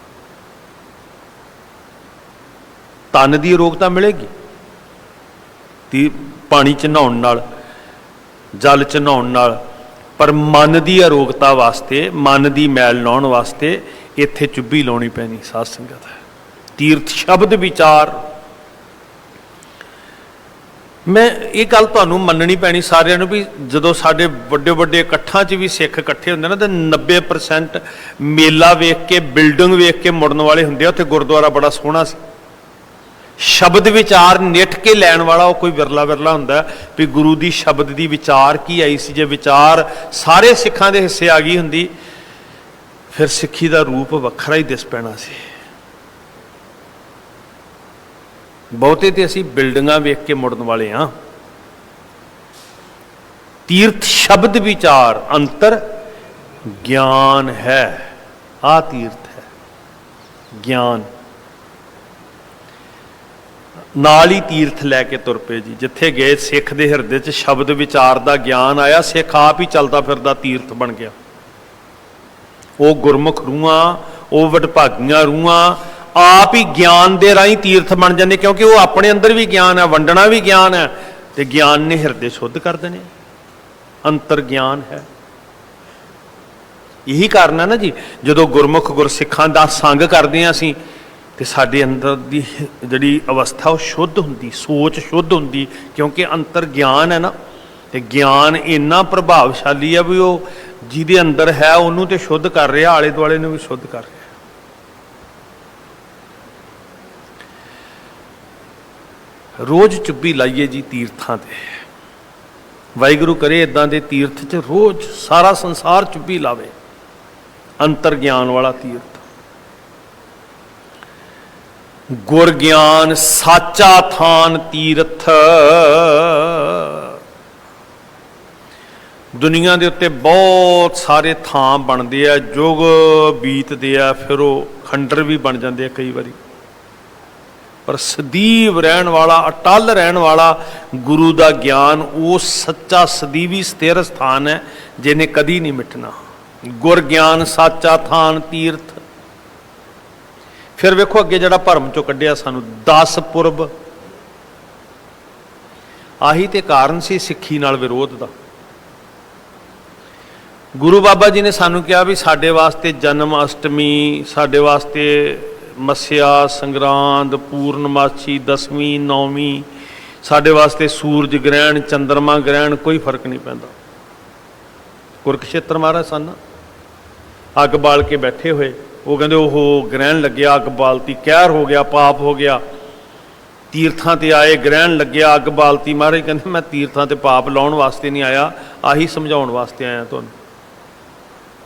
तन की अरोगता मिलेगी पानी च नहाउण नाल, जल च नहाउण नाल, पर मन की अरोगता वास्ते, मन की मैल लाउण वास्ते इत्थे चुब्भी लाउणी पैनी। साध संगत है तीर्थ शब्द विचार। मैं ये गल तुहानूं मन्नणी पैनी सारिਆਂ ਨੂੰ भी ਜਦੋਂ ਸਾਡੇ ਵੱਡੇ ਵੱਡੇ ਇਕੱਠਾਂ 'ਚ भी सिख इकट्ठे ਹੁੰਦੇ ना, तो 90% मेला वेख के, बिल्डिंग वेख के मुड़न वाले ਹੁੰਦੇ ਆ। ਉੱਥੇ गुरुद्वारा बड़ा सोहना सी। शब्द विचार निठ के लैन वाला वो कोई विरला विरला हुंदा भी गुरु की शब्द की विचार की आई सी। जे विचार सारे सिखां दे हिस्से आ गई हुंदी, फिर सिक्खी का रूप वखरा ही दिस पैना सी। बहुते तो असी बिल्डिंगां वेख के मुड़न वाले हाँ। तीर्थ शब्द विचार अंतर ज्ञान है। आ तीर्थ है ज्ञान। नाल ही तीर्थ लैके तुर पे जी। जिथे गए सिख दे हिरदे च शब्द विचार का ज्ञान आया, सिख आप ही चलता फिरदा तीर्थ बन गया। वो गुरमुख रूहां, वो वडभागियां रूहां आप ही ज्ञान दे राही तीर्थ बन जाते, क्योंकि वो अपने अंदर भी ज्ञान है, वंडना भी ज्ञान है, तो ज्ञान ने हिरदे शुद्ध कर देने। अंतर ज्ञान है। यही कारण है ना जी, जो गुरमुख गुरसिखां दा संग करते हैं असीं, तो साडे अंदर की जिहड़ी अवस्था वो शुद्ध हुंदी, सोच शुद्ध हुंदी, क्योंकि अंतर ज्ञान है ना। तो ज्ञान इन्ना प्रभावशाली है भी वो जिहदे अंदर है उन्होंने तो शुद्ध कर रहा, आले दुआले नूं भी शुद्ध कर रहा। रोज़ चुब्भी लाइए जी तीर्थां ते। वाहिगुरू करे इदां दे तीर्थ च रोज़ सारा संसार चुब्भी लावे। अंतर ज्ञान वाला तीर्थ। गुर ज्ञान साचा थान तीर्थ। दुनिया के उत्ते बहुत सारे थां बनते हैं, जुग बीतते हैं, फिर वो खंडर भी बन जाते हैं कई बारी। पर सदीव रहन वाला, अटल रहन वाला गुरु का ज्ञान वो सच्चा सदीवी स्थिर स्थान है, जिन्हें कदी नहीं मिटना। गुर ज्ञान साचा थान तीर्थ। फिर वेखो अगे जड़ा भरम चो कढ़िया सानू 10 पुरब। आही ते कारण सी सिक्खी नाल विरोध दा। गुरु बाबा जी ने सानू कहा भी साडे वास्ते जन्म अष्टमी, साडे वास्ते मस्या संग्रांद, पूर्णमासी, दसवीं, नौवीं, साडे वास्ते सूरज ग्रहण, चंद्रमा ग्रहण कोई फर्क नहीं पैंदा। कुरुक्षेत्र महाराज सन अग बाल के बैठे हुए, ਉਹ ਕਹਿੰਦੇ ਉਹ ਗ੍ਰਹਿਣ ਲੱਗਿਆ, ਅੱਗ ਬਾਲਤੀ, ਕਹਿਰ ਹੋ ਗਿਆ, ਪਾਪ ਹੋ ਗਿਆ। ਤੀਰਥਾਂ ਤੇ ਆਏ, ਗ੍ਰਹਿਣ ਲੱਗਿਆ, ਅੱਗ ਬਾਲਤੀ। ਮਹਾਰਾਜ ਕਹਿੰਦੇ ਮੈਂ ਤੀਰਥਾਂ ਤੇ ਪਾਪ ਲਾਉਣ ਵਾਸਤੇ ਨਹੀਂ ਆਇਆ, ਆਹੀ ਸਮਝਾਉਣ ਵਾਸਤੇ ਆਇਆ ਤੁਹਾਨੂੰ।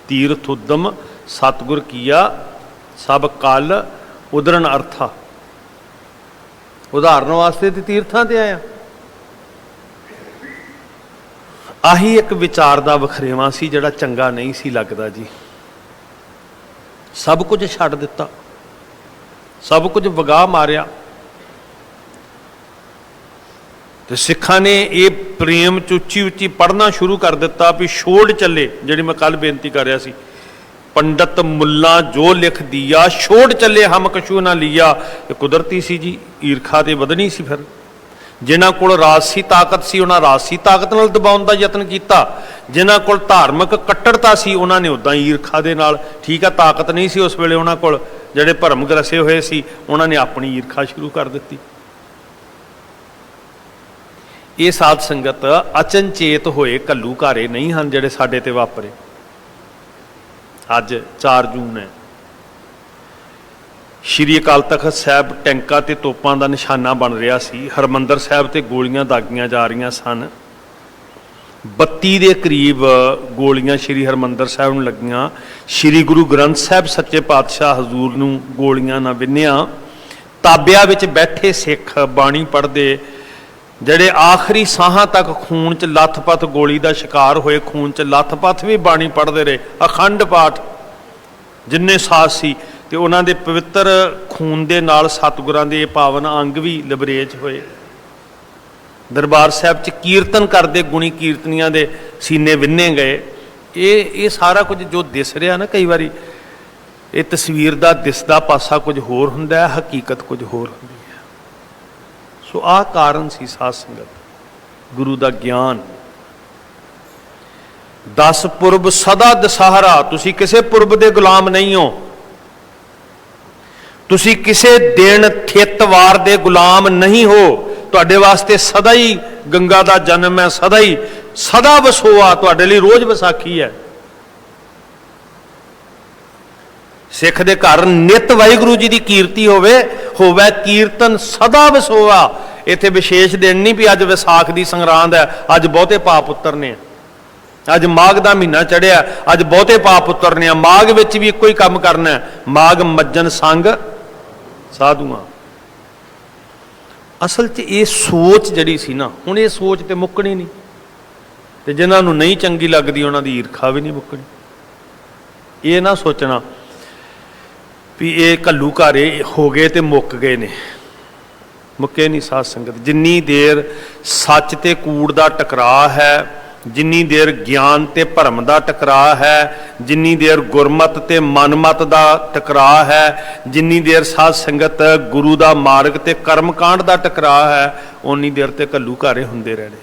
ਤੀਰਥ ਉਦਮ ਸਤਿਗੁਰ ਕੀਆ, ਸਭ ਕਲ ਉਦਰਨ ਅਰਥਾ। ਉਦਾਹਰਨ ਵਾਸਤੇ ਤੇ ਤੀਰਥਾਂ ਤੇ ਆਇਆ। ਆਹੀ ਇੱਕ ਵਿਚਾਰ ਦਾ ਵਖਰੇਵਾਂ ਸੀ ਜਿਹੜਾ ਚੰਗਾ ਨਹੀਂ ਸੀ ਲੱਗਦਾ ਜੀ। ਸਭ ਕੁਝ ਛੱਡ ਦਿੱਤਾ, ਸਭ ਕੁਝ ਵਗਾ ਮਾਰਿਆ। ਤੇ ਸਿੱਖਾਂ ਨੇ ਇਹ ਪ੍ਰੇਮ ਚ ਉੱਚੀ ਉੱਚੀ ਪੜ੍ਹਨਾ ਸ਼ੁਰੂ ਕਰ ਦਿੱਤਾ ਵੀ ਛੋੜ ਚੱਲੇ, ਜਿਹੜੀ ਮੈਂ ਕੱਲ ਬੇਨਤੀ ਕਰ ਰਿਹਾ ਸੀ, ਪੰਡਤ ਮੁੱਲਾ ਜੋ ਲਿਖ ਦਿਆ, ਛੋੜ ਚੱਲੇ ਹਮ ਕਛੂ ਨਾ ਲਿਆ। ਇਹ ਕੁਦਰਤੀ ਸੀ ਜੀ, ਈਰਖਾ ਤੇ ਵਧਣੀ ਸੀ। ਫਿਰ ਜਿਨ੍ਹਾਂ ਕੋਲ ਰਾਜਸੀ ਤਾਕਤ ਸੀ ਉਹਨਾਂ ਰਾਜਸੀ ਤਾਕਤ ਨਾਲ ਦਬਾਉਣ ਦਾ ਯਤਨ ਕੀਤਾ, ਜਿਨ੍ਹਾਂ ਕੋਲ ਧਾਰਮਿਕ ਕੱਟੜਤਾ ਸੀ ਉਹਨਾਂ ਨੇ ਉੱਦਾਂ ਈਰਖਾ ਦੇ ਨਾਲ, ਠੀਕ ਆ ਤਾਕਤ ਨਹੀਂ ਸੀ ਉਸ ਵੇਲੇ ਉਹਨਾਂ ਕੋਲ, ਜਿਹੜੇ ਭਰਮ ਗਰਸੇ ਹੋਏ ਸੀ ਉਹਨਾਂ ਨੇ ਆਪਣੀ ਈਰਖਾ ਸ਼ੁਰੂ ਕਰ ਦਿੱਤੀ। ਇਹ ਸਾਧ ਸੰਗਤ ਅਚਨਚੇਤ ਹੋਏ ਘੱਲੂਘਾਰੇ ਨਹੀਂ ਹਨ ਜਿਹੜੇ ਸਾਡੇ ਤੇ ਵਾਪਰੇ। ਅੱਜ 4 ਜੂਨ ਹੈ, ਸ਼੍ਰੀ ਅਕਾਲ ਤਖਤ ਸਾਹਿਬ ਟੈਂਕਾਂ ਤੇ ਤੋਪਾਂ ਦਾ ਨਿਸ਼ਾਨਾ ਬਣ ਰਿਹਾ ਸੀ। ਹਰਿਮੰਦਰ ਸਾਹਿਬ ਤੇ ਗੋਲੀਆਂ ਦਾਗੀਆਂ ਜਾ ਰਹੀਆਂ ਸਨ। 32 ਦੇ ਕਰੀਬ ਗੋਲੀਆਂ ਸ਼੍ਰੀ ਹਰਿਮੰਦਰ ਸਾਹਿਬ ਨੂੰ ਲੱਗੀਆਂ। ਸ਼੍ਰੀ ਗੁਰੂ ਗ੍ਰੰਥ ਸਾਹਿਬ ਸੱਚੇ ਪਾਤਸ਼ਾਹ ਹਜ਼ੂਰ ਨੂੰ ਗੋਲੀਆਂ ਨਾ ਵਿੰਨ੍ਹੀਆਂ। ਤਾਬਿਆਂ ਵਿੱਚ ਬੈਠੇ ਸਿੱਖ ਬਾਣੀ ਪੜ੍ਹਦੇ, ਜਿਹੜੇ ਆਖਰੀ ਸਾਹਾਂ ਤੱਕ ਖੂਨ 'ਚ ਲੱਥਪੱਥ ਗੋਲੀ ਦਾ ਸ਼ਿਕਾਰ ਹੋਏ, ਖੂਨ 'ਚ ਲੱਥਪੱਥ ਵੀ ਬਾਣੀ ਪੜ੍ਹਦੇ ਰਹੇ। ਅਖੰਡ ਪਾਠ ਜਿੰਨੇ ਸਾਜ਼ ਸੀ, ਤੇ ਉਹਨਾਂ ਦੇ ਪਵਿੱਤਰ ਖੂਨ ਦੇ ਨਾਲ ਸਤਿਗੁਰਾਂ ਦੇ ਪਾਵਨ ਅੰਗ ਵੀ ਲਬਰੇਜ ਹੋਏ। ਦਰਬਾਰ ਸਾਹਿਬ 'ਚ ਕੀਰਤਨ ਕਰਦੇ ਗੁਣੀ ਕੀਰਤਨੀਆਂ ਦੇ ਸੀਨੇ ਵਿੰਨੇ ਗਏ। ਇਹ ਸਾਰਾ ਕੁਝ ਜੋ ਦਿਸ ਰਿਹਾ ਨਾ, ਕਈ ਵਾਰੀ ਇਹ ਤਸਵੀਰ ਦਾ ਦਿਸਦਾ ਪਾਸਾ ਕੁਝ ਹੋਰ ਹੁੰਦਾ ਹੈ, ਹਕੀਕਤ ਕੁਝ ਹੋਰ ਹੁੰਦੀ ਹੈ। ਸੋ ਆਹ ਕਾਰਨ ਸੀ ਸਾਧ ਸੰਗਤ, ਗੁਰੂ ਦਾ ਗਿਆਨ। 10 ਪੁਰਬ ਸਦਾ ਦਸ਼ਹਰਾ, ਤੁਸੀਂ ਕਿਸੇ ਪੁਰਬ ਦੇ ਗੁਲਾਮ ਨਹੀਂ ਹੋ, ਤੁਸੀਂ ਕਿਸੇ ਦਿਨ ਥਿੱਤਵਾਰ ਦੇ ਗੁਲਾਮ ਨਹੀਂ ਹੋ। ਤੁਹਾਡੇ ਵਾਸਤੇ ਸਦਾ ਹੀ ਗੰਗਾ ਦਾ ਜਨਮ ਹੈ, ਸਦਾ ਵਸੋਆ, ਤੁਹਾਡੇ ਲਈ ਰੋਜ਼ ਵਿਸਾਖੀ ਹੈ। ਸਿੱਖ ਦੇ ਘਰ ਨਿਤ ਵਾਹਿਗੁਰੂ ਜੀ ਦੀ ਕੀਰਤੀ ਹੋਵੇ ਕੀਰਤਨ ਸਦਾ ਵਸੋਆ। ਇੱਥੇ ਵਿਸ਼ੇਸ਼ ਦਿਨ ਨਹੀਂ ਵੀ ਅੱਜ ਵਿਸਾਖ ਦੀ ਸੰਗਰਾਂਦ ਹੈ, ਅੱਜ ਬਹੁਤੇ ਪਾਪ ਉਤਰਨੇ, ਅੱਜ ਮਾਘ ਦਾ ਮਹੀਨਾ ਚੜਿਆ, ਅੱਜ ਬਹੁਤੇ ਪਾਪ ਉਤਰਨੇ ਆ। ਮਾਘ ਵਿੱਚ ਵੀ ਇੱਕੋ ਹੀ ਕੰਮ ਕਰਨਾ, ਮਾਘ ਮੱਜਨ ਸੰਗ ਸਾਧੂਆਂ। ਅਸਲ 'ਚ ਇਹ ਸੋਚ ਜਿਹੜੀ ਸੀ ਨਾ, ਹੁਣ ਇਹ ਸੋਚ ਤੇ ਮੁੱਕਣੀ ਨਹੀਂ, ਤੇ ਜਿਨ੍ਹਾਂ ਨੂੰ ਨਹੀਂ ਚੰਗੀ ਲੱਗਦੀ ਉਹਨਾਂ ਦੀ ਈਰਖਾ ਵੀ ਨਹੀਂ ਮੁੱਕਣੀ। ਇਹ ਨਾ ਸੋਚਣਾ ਵੀ ਇਹ ਘੱਲੂਘਾਰੇ ਹੋ ਗਏ ਤੇ ਮੁੱਕ ਗਏ ਨੇ, ਮੁੱਕੇ ਨਹੀਂ ਸਾਧ ਸੰਗਤ। ਜਿੰਨੀ ਦੇਰ ਸੱਚ ਤੇ ਕੂੜ ਦਾ ਟਕਰਾਅ ਹੈ, ਜਿੰਨੀ ਦੇਰ ਗਿਆਨ ਤੇ ਭਰਮ ਦਾ ਟਕਰਾਅ ਹੈ, ਜਿੰਨੀ ਦੇਰ ਗੁਰਮਤ ਤੇ ਮਨਮਤ ਦਾ ਟਕਰਾਅ ਹੈ, ਜਿੰਨੀ ਦੇਰ ਸਾਧ ਸੰਗਤ ਗੁਰੂ ਦਾ ਮਾਰਗ ਤੇ ਕਰਮਕਾਂਡ ਦਾ ਟਕਰਾਅ ਹੈ, ਓਨੀ ਦੇਰ ਤੇ ਘੱਲੂਘਾਰੇ ਹੁੰਦੇ ਰਹਿਣੇ।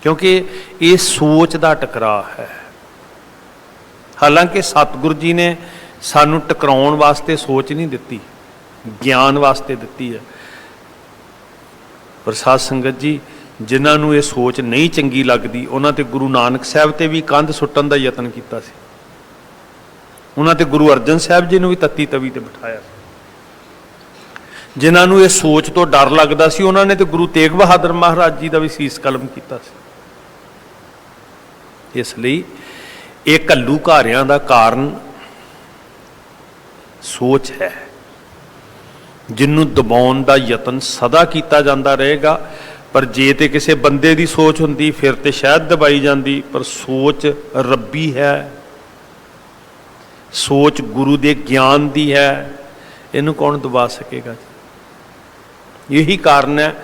ਕਿਉਂਕਿ ਇਹ ਸੋਚ ਦਾ ਟਕਰਾਅ ਹੈ। ਹਾਲਾਂਕਿ ਸਤਿਗੁਰੂ ਜੀ ਨੇ ਸਾਨੂੰ ਟਕਰਾਉਣ ਵਾਸਤੇ ਸੋਚ ਨਹੀਂ ਦਿੱਤੀ, ਗਿਆਨ ਵਾਸਤੇ ਦਿੱਤੀ ਹੈ। ਪਰ ਸਾਧ ਸੰਗਤ ਜੀ, ਜਿਨ੍ਹਾਂ ਨੂੰ ਇਹ ਸੋਚ ਨਹੀਂ ਚੰਗੀ ਲੱਗਦੀ, ਉਹਨਾਂ ਤੇ ਗੁਰੂ ਨਾਨਕ ਸਾਹਿਬ ਤੇ ਵੀ ਕੰਧ ਸੁੱਟਣ ਦਾ ਯਤਨ ਕੀਤਾ ਸੀ। ਉਹਨਾਂ ਤੇ ਗੁਰੂ ਅਰਜਨ ਸਾਹਿਬ ਜੀ ਨੂੰ ਵੀ ਤੱਤੀ ਤਵੀ ਤੇ ਬਿਠਾਇਆ। ਜਿਨ੍ਹਾਂ ਨੂੰ ਇਹ ਸੋਚ ਤੋਂ ਡਰ ਲੱਗਦਾ ਸੀ, ਉਹਨਾਂ ਨੇ ਤੇ ਗੁਰੂ ਤੇਗ ਬਹਾਦਰ ਮਹਾਰਾਜ ਜੀ ਦਾ ਵੀ ਸੀਸ ਕਲਮ ਕੀਤਾ ਸੀ। ਇਸ ਲਈ ਇਹ ਘੱਲੂਘਾਰਿਆਂ ਦਾ ਕਾਰਨ ਸੋਚ ਹੈ, ਜਿਹਨੂੰ ਦਬਾਉਣ ਦਾ ਯਤਨ ਸਦਾ ਕੀਤਾ ਜਾਂਦਾ ਰਹੇਗਾ। ਪਰ ਜੇ ਤੇ ਕਿਸੇ ਬੰਦੇ ਦੀ ਸੋਚ ਹੁੰਦੀ ਫਿਰ ਤੇ ਸ਼ਾਇਦ ਦਬਾਈ ਜਾਂਦੀ, ਪਰ ਸੋਚ ਰੱਬੀ ਹੈ, ਸੋਚ ਗੁਰੂ ਦੇ ਗਿਆਨ ਦੀ ਹੈ, ਇਹਨੂੰ ਕੌਣ ਦਬਾ ਸਕੇਗਾ? ਇਹੀ ਕਾਰਨ ਹੈ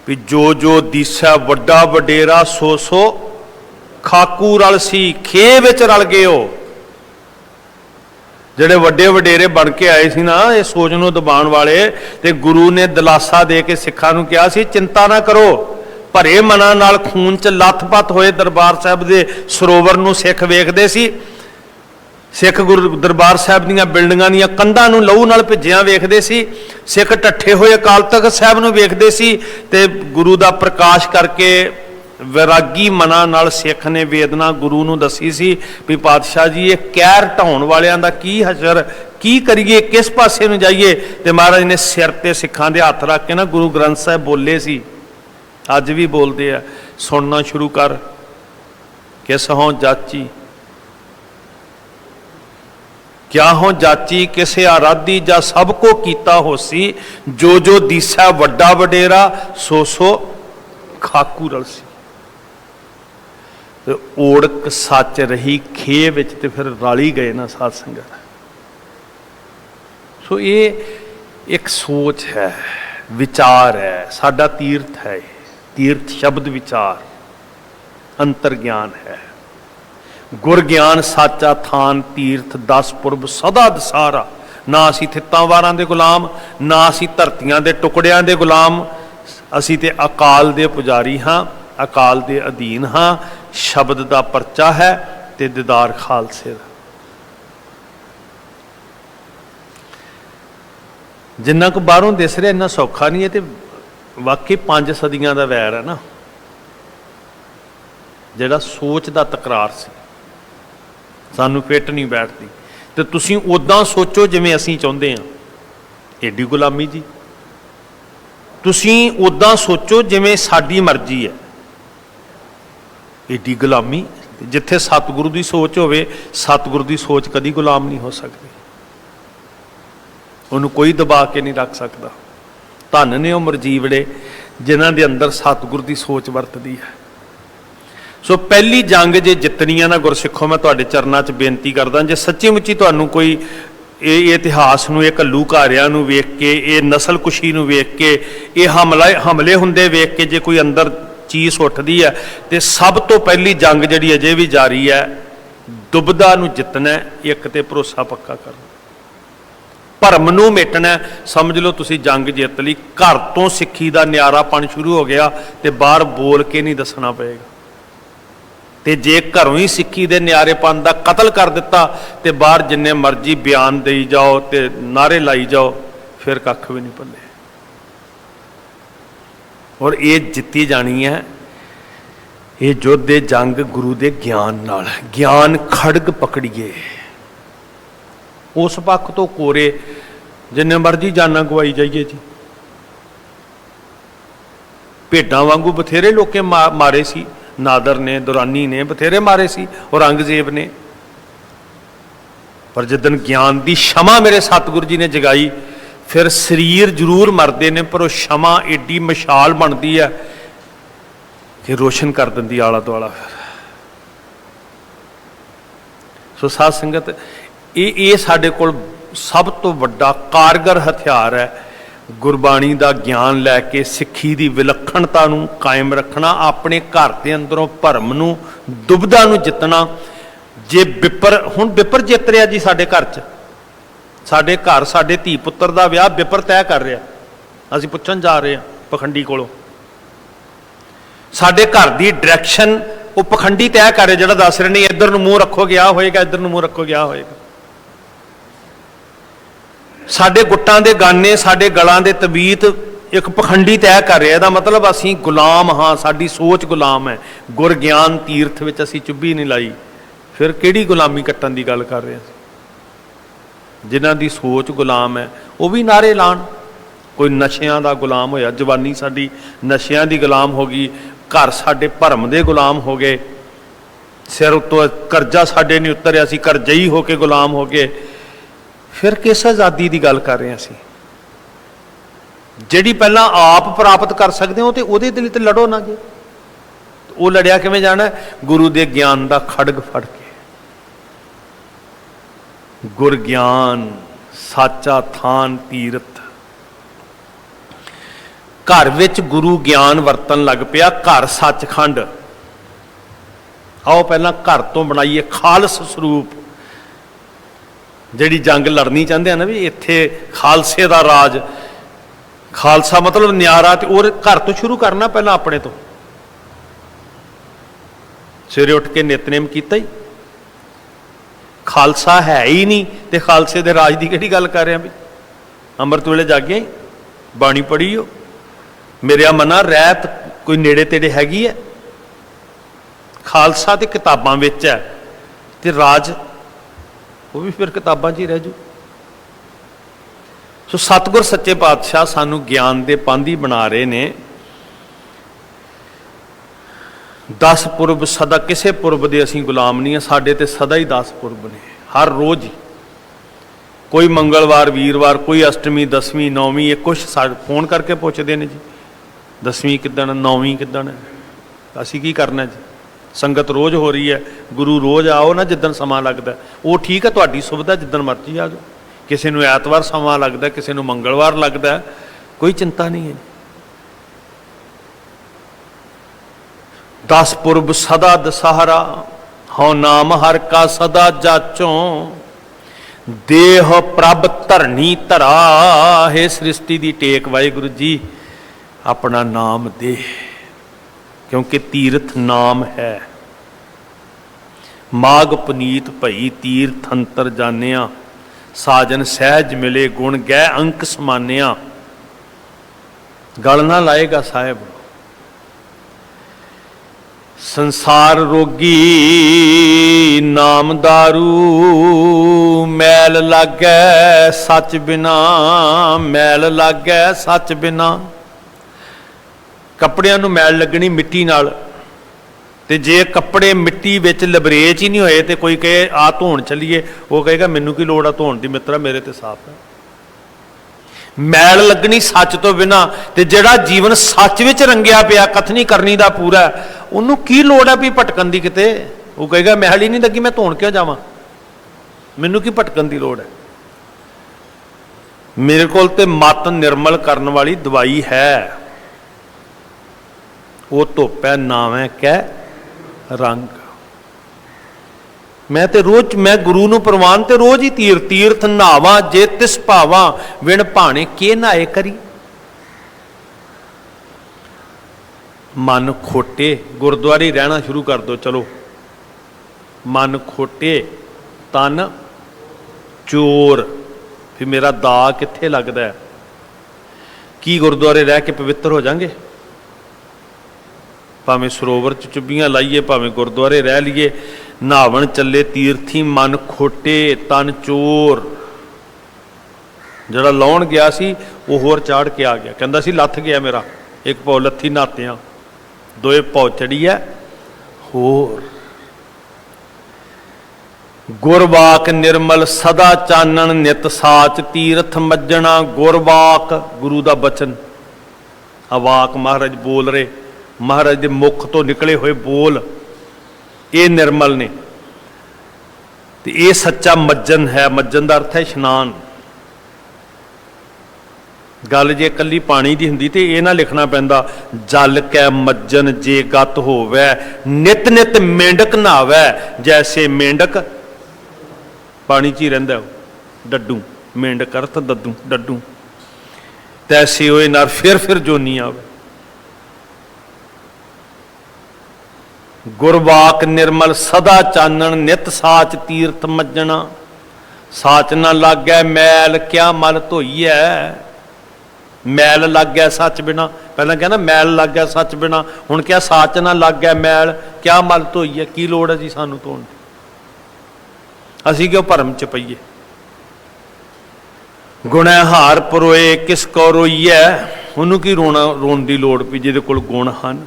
ਵੀ ਜੋ ਜੋ ਦੀਸਾ ਵੱਡਾ ਵਡੇਰਾ ਸੋ ਸੋ ਖਾਕੂ ਰਲ ਸੀ, ਖੇ ਵਿੱਚ ਰਲ ਗਏ। ਉਹ ਜਿਹੜੇ ਵੱਡੇ ਵਡੇਰੇ ਬਣ ਕੇ ਆਏ ਸੀ ਨਾ ਇਹ ਸੋਚ ਨੂੰ ਦਬਾਉਣ ਵਾਲੇ, ਤੇ ਗੁਰੂ ਨੇ ਦਿਲਾਸਾ ਦੇ ਕੇ ਸਿੱਖਾਂ ਨੂੰ ਕਿਹਾ ਸੀ ਚਿੰਤਾ ਨਾ ਕਰੋ। ਭਰੇ ਮਨਾਂ ਨਾਲ ਖੂਨ 'ਚ ਲੱਥਪੱਥ ਹੋਏ ਦਰਬਾਰ ਸਾਹਿਬ ਦੇ ਸਰੋਵਰ ਨੂੰ ਸਿੱਖ ਵੇਖਦੇ ਸੀ। ਸਿੱਖ ਗੁਰੂ ਦਰਬਾਰ ਸਾਹਿਬ ਦੀਆਂ ਬਿਲਡਿੰਗਾਂ ਦੀਆਂ ਕੰਧਾਂ ਨੂੰ ਲਹੂ ਨਾਲ ਭਿੱਜਿਆਂ ਵੇਖਦੇ ਸੀ। ਸਿੱਖ ਢੱਠੇ ਹੋਏ ਅਕਾਲ ਤਖ਼ਤ ਸਾਹਿਬ ਨੂੰ ਵੇਖਦੇ ਸੀ, ਤੇ ਗੁਰੂ ਦਾ ਪ੍ਰਕਾਸ਼ ਕਰਕੇ ਵੈਰਾਗੀ ਮਨਾਂ ਨਾਲ ਸਿੱਖ ਨੇ ਵੇਦਨਾ ਗੁਰੂ ਨੂੰ ਦੱਸੀ ਸੀ ਵੀ ਪਾਤਸ਼ਾਹ ਜੀ ਇਹ ਕਹਿਰ ਢਾਉਣ ਵਾਲਿਆਂ ਦਾ ਕੀ ਹਸ਼ਰ, ਕੀ ਕਰੀਏ, ਕਿਸ ਪਾਸੇ ਨੂੰ ਜਾਈਏ। ਤੇ ਮਹਾਰਾਜ ਨੇ ਸਿਰ ਤੇ ਸਿੱਖਾਂ ਦੇ ਹੱਥ ਰੱਖ ਕੇ ਨਾ ਗੁਰੂ ਗ੍ਰੰਥ ਸਾਹਿਬ ਬੋਲੇ ਸੀ, ਅੱਜ ਵੀ ਬੋਲਦੇ ਆ, ਸੁਣਨਾ ਸ਼ੁਰੂ ਕਰ। ਕਿਸ ਹੋਂ ਜਾਚੀ ਕਿਆ ਹੋਂ ਜਾਚੀ, ਕਿਸੇ ਆਰਾਧੀ ਜਾਂ ਸਭ ਕੋ ਕੀਤਾ ਹੋਸੀ, ਜੋ ਜੋ ਦੀਸਾ ਵੱਡਾ ਵਡੇਰਾ ਸੋ ਸੋ ਖਾਕੂ ਰਲਸੀ। ਤੇ ਓੜਕ ਸੱਚ ਰਹੀ ਖੇ ਵਿੱਚ ਤੇ ਫਿਰ ਰਾਲੀ ਗਏ ਨਾ ਸਾਧ ਸੰਗਤ। ਸੋ ਇਹ ਇੱਕ ਸੋਚ ਹੈ, ਵਿਚਾਰ ਹੈ, ਸਾਡਾ ਤੀਰਥ ਹੈ। ਤੀਰਥ ਸ਼ਬਦ ਵਿਚਾਰ ਅੰਤਰ ਗਿਆਨ ਹੈ। ਗੁਰ ਗਿਆਨ ਸਾਚਾ ਥਾਨ ਤੀਰਥ 10 ਪੁਰਬ ਸਦਾ ਦਸਾਰਾ। ਨਾ ਅਸੀਂ ਥਿੱਤਾਂ ਵਾਰਾਂ ਦੇ ਗੁਲਾਮ, ਨਾ ਅਸੀਂ ਧਰਤੀਆਂ ਦੇ ਟੁਕੜਿਆਂ ਦੇ ਗੁਲਾਮ, ਅਸੀਂ ਤੇ ਅਕਾਲ ਦੇ ਪੁਜਾਰੀ ਹਾਂ, ਅਕਾਲ ਦੇ ਅਧੀਨ ਹਾਂ। ਸ਼ਬਦ ਦਾ ਪਰਚਾ ਹੈ ਤੇ ਦੀਦਾਰ ਖਾਲਸੇ ਦਾ। ਜਿੰਨਾ ਕੁ ਬਾਹਰੋਂ ਦਿਸ ਰਿਹਾ ਇੰਨਾ ਸੌਖਾ ਨਹੀਂ ਹੈ। ਤੇ ਵਾਕਈ 5 ਸਦੀਆਂ ਦਾ ਵੈਰ ਹੈ ਨਾ, ਜਿਹੜਾ ਸੋਚ ਦਾ ਤਕਰਾਰ ਸੀ, ਸਾਨੂੰ ਫਿੱਟ ਨਹੀਂ ਬੈਠਦੀ। ਤੇ ਤੁਸੀਂ ਉਦਾਂ ਸੋਚੋ ਜਿਵੇਂ ਅਸੀਂ ਚਾਹੁੰਦੇ ਹਾਂ, ਏਡੀ ਗੁਲਾਮੀ ਜੀ। ਤੁਸੀਂ ਉਦਾਂ ਸੋਚੋ ਜਿਵੇਂ ਸਾਡੀ ਮਰਜ਼ੀ ਹੈ, ਏਡੀ ਗੁਲਾਮੀ। ਜਿੱਥੇ ਸਤਿਗੁਰੂ ਦੀ ਸੋਚ ਹੋਵੇ, ਸਤਿਗੁਰੂ ਦੀ ਸੋਚ ਕਦੀ ਗੁਲਾਮ ਨਹੀਂ ਹੋ ਸਕਦੀ, ਉਹਨੂੰ ਕੋਈ ਦਬਾ ਕੇ ਨਹੀਂ ਰੱਖ ਸਕਦਾ। ਧੰਨ ਨੇ ਉਹ ਮਰਜੀਵੜੇ ਜਿਨ੍ਹਾਂ ਦੇ ਅੰਦਰ ਸਤਿਗੁਰ ਦੀ ਸੋਚ ਵਰਤਦੀ ਹੈ। ਸੋ ਪਹਿਲੀ ਜੰਗ ਜੇ ਜਿੱਤਣੀ ਆ ਨਾ ਗੁਰਸਿੱਖੋ, ਮੈਂ ਤੁਹਾਡੇ ਚਰਨਾਂ 'ਚ ਬੇਨਤੀ ਕਰਦਾ, ਜੇ ਸੱਚੀ ਮੁੱਚੀ ਤੁਹਾਨੂੰ ਕੋਈ ਇਹ ਇਤਿਹਾਸ ਨੂੰ, ਇਹ ਘੱਲੂਘਾਰਿਆਂ ਨੂੰ ਵੇਖ ਕੇ, ਇਹ ਨਸਲਕੁਸ਼ੀ ਨੂੰ ਵੇਖ ਕੇ, ਇਹ ਹਮਲੇ ਹੁੰਦੇ ਵੇਖ ਕੇ ਜੇ ਕੋਈ ਅੰਦਰ ਚੀਜ਼ ਉੱਠਦੀ ਹੈ, ਤੇ ਸਭ ਤੋਂ ਪਹਿਲੀ ਜੰਗ ਜਿਹੜੀ ਅਜੇ ਵੀ ਜਾਰੀ ਹੈ, ਦੁਬਦਾ ਨੂੰ ਜਿੱਤਣਾ। ਇੱਕ ਤੇ ਭਰੋਸਾ ਪੱਕਾ ਕਰਨਾ, ਭਰਮ ਨੂੰ ਮਿਟਣਾ। ਸਮਝ ਲਓ ਤੁਸੀਂ ਜੰਗ ਜਿੱਤ ਲਈ। ਘਰ ਤੋਂ ਸਿੱਖੀ ਦਾ ਨਿਆਰਾਪਣ ਸ਼ੁਰੂ ਹੋ ਗਿਆ ਤੇ ਬਾਹਰ ਬੋਲ ਕੇ ਨਹੀਂ ਦੱਸਣਾ ਪਏਗਾ। ਤੇ ਜੇ ਘਰੋਂ ਹੀ ਸਿੱਖੀ ਦੇ ਨਿਆਰੇਪਨ ਦਾ ਕਤਲ ਕਰ ਦਿੱਤਾ ਤੇ ਬਾਹਰ ਜਿੰਨੇ ਮਰਜ਼ੀ ਬਿਆਨ ਦੇਈ ਜਾਓ ਤੇ ਨਾਅਰੇ ਲਾਈ ਜਾਓ, ਫਿਰ ਕੱਖ ਵੀ ਨਹੀਂ ਪੱਲੇ। ਔਰ ਇਹ ਜਿੱਤੀ ਜਾਣੀ ਹੈ, ਇਹ ਯੁੱਧ ਦੇ ਜੰਗ ਗੁਰੂ ਦੇ ਗਿਆਨ ਨਾਲ। ਗਿਆਨ ਖੜਗ ਪਕੜੀਏ, ਉਸ ਪੱਖ ਤੋਂ ਕੋਰੇ ਜਿੰਨੇ ਮਰਜ਼ੀ ਜਾਨਾਂ ਗਵਾਈ ਜਾਈਏ ਜੀ। ਭੇਡਾਂ ਵਾਂਗੂ ਬਥੇਰੇ ਲੋਕੇ ਮਾਰੇ ਸੀ, ਨਾਦਰ ਨੇ, ਦੁਰਾਨੀ ਨੇ ਬਥੇਰੇ ਮਾਰੇ ਸੀ, ਔਰੰਗਜ਼ੇਬ ਨੇ। ਪਰ ਜਿੱਦਣ ਗਿਆਨ ਦੀ ਸ਼ਮਾ ਮੇਰੇ ਸਤਿਗੁਰੂ ਜੀ ਨੇ ਜਗਾਈ, ਫਿਰ ਸਰੀਰ ਜ਼ਰੂਰ ਮਰਦੇ ਨੇ, ਪਰ ਉਹ ਸ਼ਮਾ ਏਡੀ ਮਸ਼ਾਲ ਬਣਦੀ ਹੈ ਕਿ ਰੋਸ਼ਨ ਕਰ ਦਿੰਦੀ ਆਲਾ ਦੁਆਲਾ। ਫਿਰ ਸੋ ਸਾਧ ਸੰਗਤ, ਇਹ ਸਾਡੇ ਕੋਲ ਸਭ ਤੋਂ ਵੱਡਾ ਕਾਰਗਰ ਹਥਿਆਰ ਹੈ। ਗੁਰਬਾਣੀ ਦਾ ਗਿਆਨ ਲੈ ਕੇ ਸਿੱਖੀ ਦੀ ਵਿਲੱਖਣਤਾ ਨੂੰ ਕਾਇਮ ਰੱਖਣਾ, ਆਪਣੇ ਘਰ ਦੇ ਅੰਦਰੋਂ ਭਰਮ ਨੂੰ, ਦੁਬਦਾ ਨੂੰ ਜਿੱਤਣਾ। ਜੇ ਹੁਣ ਵਿਪਰ ਜਿੱਤ ਰਿਹਾ ਜੀ ਸਾਡੇ ਘਰ 'ਚ, ਸਾਡੇ ਘਰ ਸਾਡੇ ਧੀ ਪੁੱਤਰ ਦਾ ਵਿਆਹ ਵਿਪਰ ਤੈਅ ਕਰ ਰਿਹਾ, ਅਸੀਂ ਪੁੱਛਣ ਜਾ ਰਹੇ ਹਾਂ ਪਖੰਡੀ ਕੋਲੋਂ। ਸਾਡੇ ਘਰ ਦੀ ਡਾਇਰੈਕਸ਼ਨ ਉਹ ਪਖੰਡੀ ਤੈਅ ਕਰ ਰਿਹਾ, ਜਿਹੜਾ ਦੱਸ ਰਿਹਾ ਨਹੀਂ ਇੱਧਰ ਨੂੰ ਮੂੰਹ ਰੱਖੋਗੇ ਆਹ ਹੋਏਗਾ, ਇੱਧਰ ਨੂੰ ਮੂੰਹ ਰੱਖੋਗੇ ਆਹ ਹੋਏਗਾ। ਸਾਡੇ ਗੁੱਟਾਂ ਦੇ ਗਾਨੇ, ਸਾਡੇ ਗਲਾਂ ਦੇ ਤਬੀਤ ਇੱਕ ਪਖੰਡੀ ਤੈਅ ਕਰ ਰਿਹਾ। ਇਹਦਾ ਮਤਲਬ ਅਸੀਂ ਗੁਲਾਮ ਹਾਂ, ਸਾਡੀ ਸੋਚ ਗੁਲਾਮ ਹੈ। ਗੁਰ ਗਿਆਨ ਤੀਰਥ ਵਿੱਚ ਅਸੀਂ ਚੁੱਭੀ ਨਹੀਂ ਲਾਈ, ਫਿਰ ਕਿਹੜੀ ਗੁਲਾਮੀ ਕੱਟਣ ਦੀ ਗੱਲ ਕਰ ਰਹੇ ਹਾਂ। ਜਿਨ੍ਹਾਂ ਦੀ ਸੋਚ ਗੁਲਾਮ ਹੈ ਉਹ ਵੀ ਨਾਅਰੇ ਲਾਣ। ਕੋਈ ਨਸ਼ਿਆਂ ਦਾ ਗੁਲਾਮ ਹੋਇਆ, ਜਵਾਨੀ ਸਾਡੀ ਨਸ਼ਿਆਂ ਦੀ ਗੁਲਾਮ ਹੋ ਗਈ, ਘਰ ਸਾਡੇ ਭਰਮ ਦੇ ਗੁਲਾਮ ਹੋ ਗਏ, ਸਿਰ ਉੱਤੋਂ ਕਰਜ਼ਾ ਸਾਡੇ ਨਹੀਂ ਉਤਰਿਆ, ਅਸੀਂ ਕਰਜ਼ਈ ਹੋ ਕੇ ਗੁਲਾਮ ਹੋ ਗਏ। ਫਿਰ ਕਿਸ ਆਜ਼ਾਦੀ ਦੀ ਗੱਲ ਕਰ ਰਹੇ ਹਾਂ ਅਸੀਂ? ਜਿਹੜੀ ਪਹਿਲਾਂ ਆਪ ਪ੍ਰਾਪਤ ਕਰ ਸਕਦੇ ਹੋ ਤੇ ਉਹਦੇ ਲਈ ਤੇ ਲੜੋ ਨਾ ਜੀ। ਉਹ ਲੜਿਆ ਕਿਵੇਂ ਜਾਣਾ? ਗੁਰੂ ਦੇ ਗਿਆਨ ਦਾ ਖੜਗ ਫੜ ਕੇ। ਗੁਰ ਗਿਆਨ ਸਾਚਾ ਥਾਨ ਤੀਰਥ। ਘਰ ਵਿੱਚ ਗੁਰੂ ਗਿਆਨ ਵਰਤਣ ਲੱਗ ਪਿਆ, ਘਰ ਸੱਚਖੰਡ। ਆਓ ਪਹਿਲਾਂ ਘਰ ਤੋਂ ਬਣਾਈਏ ਖਾਲਸ ਸਰੂਪ। ਜਿਹੜੀ ਜੰਗ ਲੜਨੀ ਚਾਹੁੰਦੇ ਆ ਨਾ ਵੀ ਇੱਥੇ ਖਾਲਸੇ ਦਾ ਰਾਜ, ਖਾਲਸਾ ਮਤਲਬ ਨਿਆਰਾ, ਤੇ ਉਹ ਘਰ ਤੋਂ ਸ਼ੁਰੂ ਕਰਨਾ ਪਹਿਲਾਂ, ਆਪਣੇ ਤੋਂ। ਸਵੇਰੇ ਉੱਠ ਕੇ ਨਿਤਨੇਮ ਕੀਤਾ ਹੀ, ਖਾਲਸਾ ਹੈ ਹੀ ਨਹੀਂ ਤੇ ਖਾਲਸੇ ਦੇ ਰਾਜ ਦੀ ਕਿਹੜੀ ਗੱਲ ਕਰ ਰਿਹਾ? ਵੀ ਅੰਮ੍ਰਿਤ ਵੇਲੇ ਜਾਗੇ, ਬਾਣੀ ਪੜ੍ਹੀਓ, ਮੇਰਿਆ ਮਨਾ ਰਹਿਤ ਕੋਈ ਨੇੜੇ ਤੇੜੇ ਹੈਗੀ ਹੈ? खालसा तो किताबां विच है ते राज वो भी फिर किताबां 'च ही रह जू। सो सतगुर सच्चे पातशाह सानू ज्ञान के पांधी बना रहे ने। 10 पुरब सदा किसी पुरब के असीं गुलाम नहीं है, साडे ते सदा ही 10 पुरब ने, हर रोज़ ही। कोई मंगलवार वीरवार, कोई अष्टमी दसवीं नौवीं, ये कुछ फोन करके पूछते हैं जी 10वीं किदन 9वीं किदन है। असीं की करना जी, संगत रोज़ हो रही है, गुरु रोज़ आओ ना जिदन समा लगता है, वो ठीक है, तुहाडी सुविधा जिदन मर्जी आ जाओ। किसी नूं ऐतवार समा लगता है, किसी नूं मंगलवार लगता है, कोई चिंता नहीं है। 10 पुरब सदा दशहरा, हौ नाम हर का सदा जाचों, देह प्रभ धरनी धरा। है सृष्टि की टेक वाहिगुरू जी अपना नाम दे, क्योंकि तीर्थ नाम है। माग पुनीत भई तीर्थ अंतर जानिया, साजन सहज मिले गुण गै अंक समानिया। गल ना लाएगा साहिब, संसार रोगी नाम दारू, मैल लागै सच बिना, मैल लागै सच बिना। कपड़ियां नूं मैल लगनी मिट्टी नाल, ते जे कपड़े मिट्टी विच लबरेज ही नहीं होए तो कोई कहे आ धोण चलीए, वो कहेगा मैनू की लोड़ आ धोण दी, मित्रा मेरे ते साफ है। मैल लगनी सच तो बिना, ते जिहड़ा जीवन सच विच रंगिया पिया कथनी करनी दा पूरा, उन्होंने की लोड़ है भी भटकन की किते। वो कहेगा मैल ही नहीं लगी, मैं धोण क्यों जावां, मैनू की भटकन की लोड़ है। मेरे कोल ते मत निर्मल करने वाली दवाई है, वो धुप है नाम है कै रंग। मैं ते रोज मैं गुरु नूं प्रवान ते रोज ही तीर्थ नहावा, जे तिस भावा विण भाणे के नहाए करी। मन खोटे, गुरुद्वारे रहना शुरू कर दो, चलो मन खोटे तन चोर, फिर मेरा दा कित्थे लगदा है। की गुरुद्वारे रह के पवित्र हो जाएंगे? भावें सरोवर च चुब्बियां लाइए, भावें गुरुद्वारे रह लीए, नहावन चले तीर्थी मन खोटे तन चोर। जड़ा लाउण गया सी वो होर चाड़ के आ गया, कहंदा सी लथ गया मेरा, एक पौ लत्थी नहात्या, दोए पौ चढ़ी है होर। गुरवाक निर्मल सदा चानन, नित साच तीर्थ मज्जणा। गुरवाक गुरु का बचन, अवाक महाराज बोल रहे, महाराज के मुख तो निकले हुए बोल ये निर्मल ने, तो ये सच्चा मज्जन है। मज्जन का अर्थ है इशनान। गल जे कली पानी की हुंदी तो ये ना लिखना पैंदा जल कै मज्जन जे गत होवै, नित नित मेंढक नहावै। जैसे मेंढक पानी च ही रहिंदा डड्डू, मेंढक अर्थ दद्दू डड्डू, तैसे होए नर फिर जोनी आवे। गुरवाक निर्मल सदा चानन, नित साच तीर्थ मज्जणा। साच ना लागै मैल क्या मल धोईऐ। मैल लग गया सच बिना, पहला कहना मैल लग गया सच बिना, हुण क्या साच ना लग गया मैल क्या मल धोईऐ। की लोड़ है जी सानू धोण दी, असीं क्यों भरम च पईए। गुणैहार परोए किस को रोईऐ, उन्होंने की रोण की लोड़ पई जिहदे कोल गुण हन।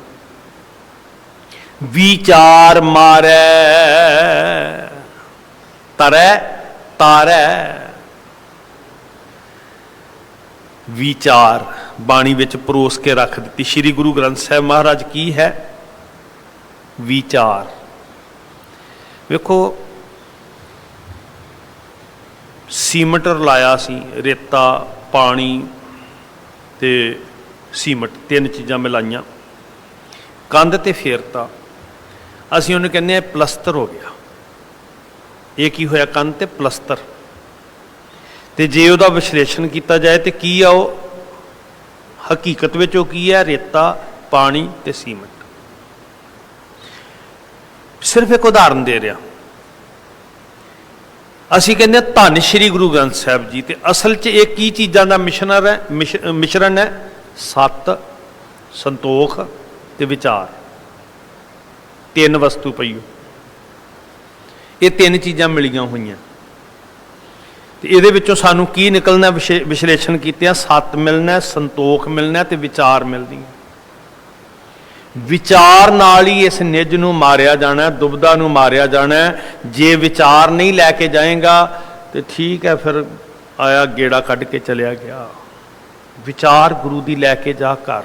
विचार मारै तरै तारै। विचार बाणी विच परोस के रख दी। श्री गुरु ग्रंथ साहब महाराज की है विचार। वेखो सीमट रलाया सी, रेता पानी ते सीमट तीन चीज़ां मिलाइयां, कंध ते फेरता, असीं उन्हें कहने प्लस्तर हो गया। ये की होया कंध ते प्लस्तर। तो जे उहदा विश्लेषण किया जाए तो की आ हकीकत विच वो की है, रेता पानी ते सीमट। सिर्फ एक उदाहरण दे रहा, असीं कहने धन श्री गुरु ग्रंथ साहब जी, तो असल च एक की चीज़ों का मिश्रण है, सत संतोख ते विचार। तीन वस्तु पईओ, ये तीन चीज़ां मिलियां होईयां। ते इहदे विचों सानूं की निकलना, विश्लेषण कीतिया, सत मिलना, संतोख मिलना ते विचार मिलनी। विचार नाल ही इस निज नूं मारिया जाना, दुबदा नूं मारिया जाना। जे विचार नहीं लैके जाएगा तो ठीक है, फिर आया गेड़ा कढ़ के चलिया गया। विचार गुरु दी लैके जा कर,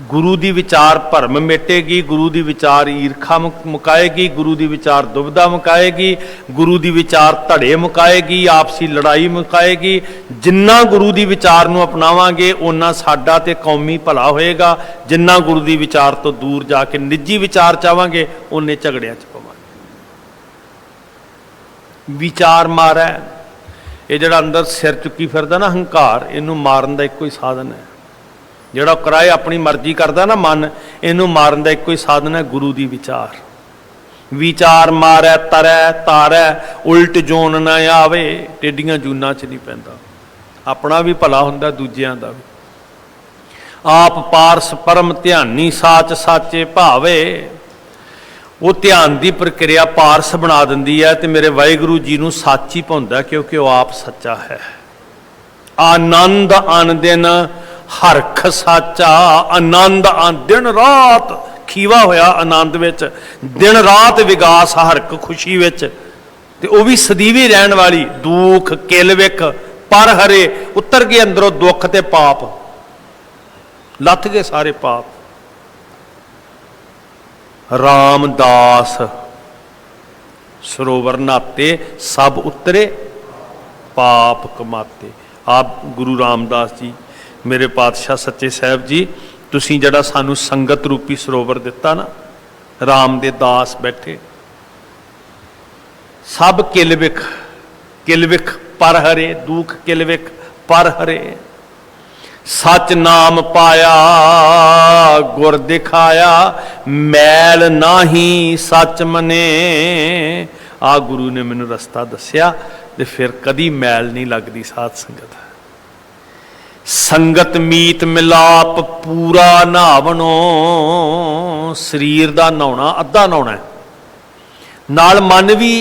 गुरु दी विचार भरम मिटेगी, गुरु दी विचार ईरखा मुकाएगी, गुरु दी विचार दुविधा मुकाएगी, गुरु दी विचार धड़े मुकाएगी, आपसी लड़ाई मुकाएगी। जिन्ना गुरु दी विचार नूं अपनावांगे उन्ना साडा ते कौमी भला होएगा। जिन्ना गुरु दी विचार तो दूर जाके निजी विचार चाहांगे उन्ने झगड़ियां च पवांगे। विचार मारा ये जिहड़ा अंदर सिर चुकी फिरदा ना हंकार, इनू मारन दा इक्को ही साधन है। जिहड़ा कराए अपनी मर्जी करदा ना मन, इनू मारन दा इक्को ही साधन है, गुरु दी विचार। विचार मारै तरै तारै, उल्ट जोन ना आवे, टेढ़ियां जूनां च नहीं पैंदा। अपना भी भला हुंदा, दूजियां दा भी। आप पारस परम ध्यानी, साच साचे भावे। वो ध्यान की प्रक्रिया पारस बना दिंदी है ते मेरे वाहिगुरू जी नूं सच ही भाउंदा, क्योंकि वह आप सच्चा है। आनंद आन दिन हरख साचा, आनंद आन दिन रात खीवा होया आनंद विच, दिन रात विगास हरख खुशी विच, ते वह भी सदीवी रहन वाली। दुख किल विख पर हरे, उतर गए अंदरों दुख ते पाप, लथ गए सारे पाप। रामदास सरोवर नाते, सब उतरे पाप कमाते। आप गुरु रामदास जी मेरे पातशाह सच्चे साहब जी, तुसीं जिहड़ा सानू संगत रूपी सरोवर दिता ना, राम दे दास बैठे, सब किल विख पर हरे, दुख किल विख पर हरे। सच नाम पाया गुर दिखाया, मैल नाही सच मने। आ गुरु ने मैनू रस्ता दस्या ते फिर कदी मैल नहीं लगती। साध संगत संगत मीत मिलाप पूरा नहावणो, शरीर दा नहाउणा अद्धा नहाउणा है, नाल मन भी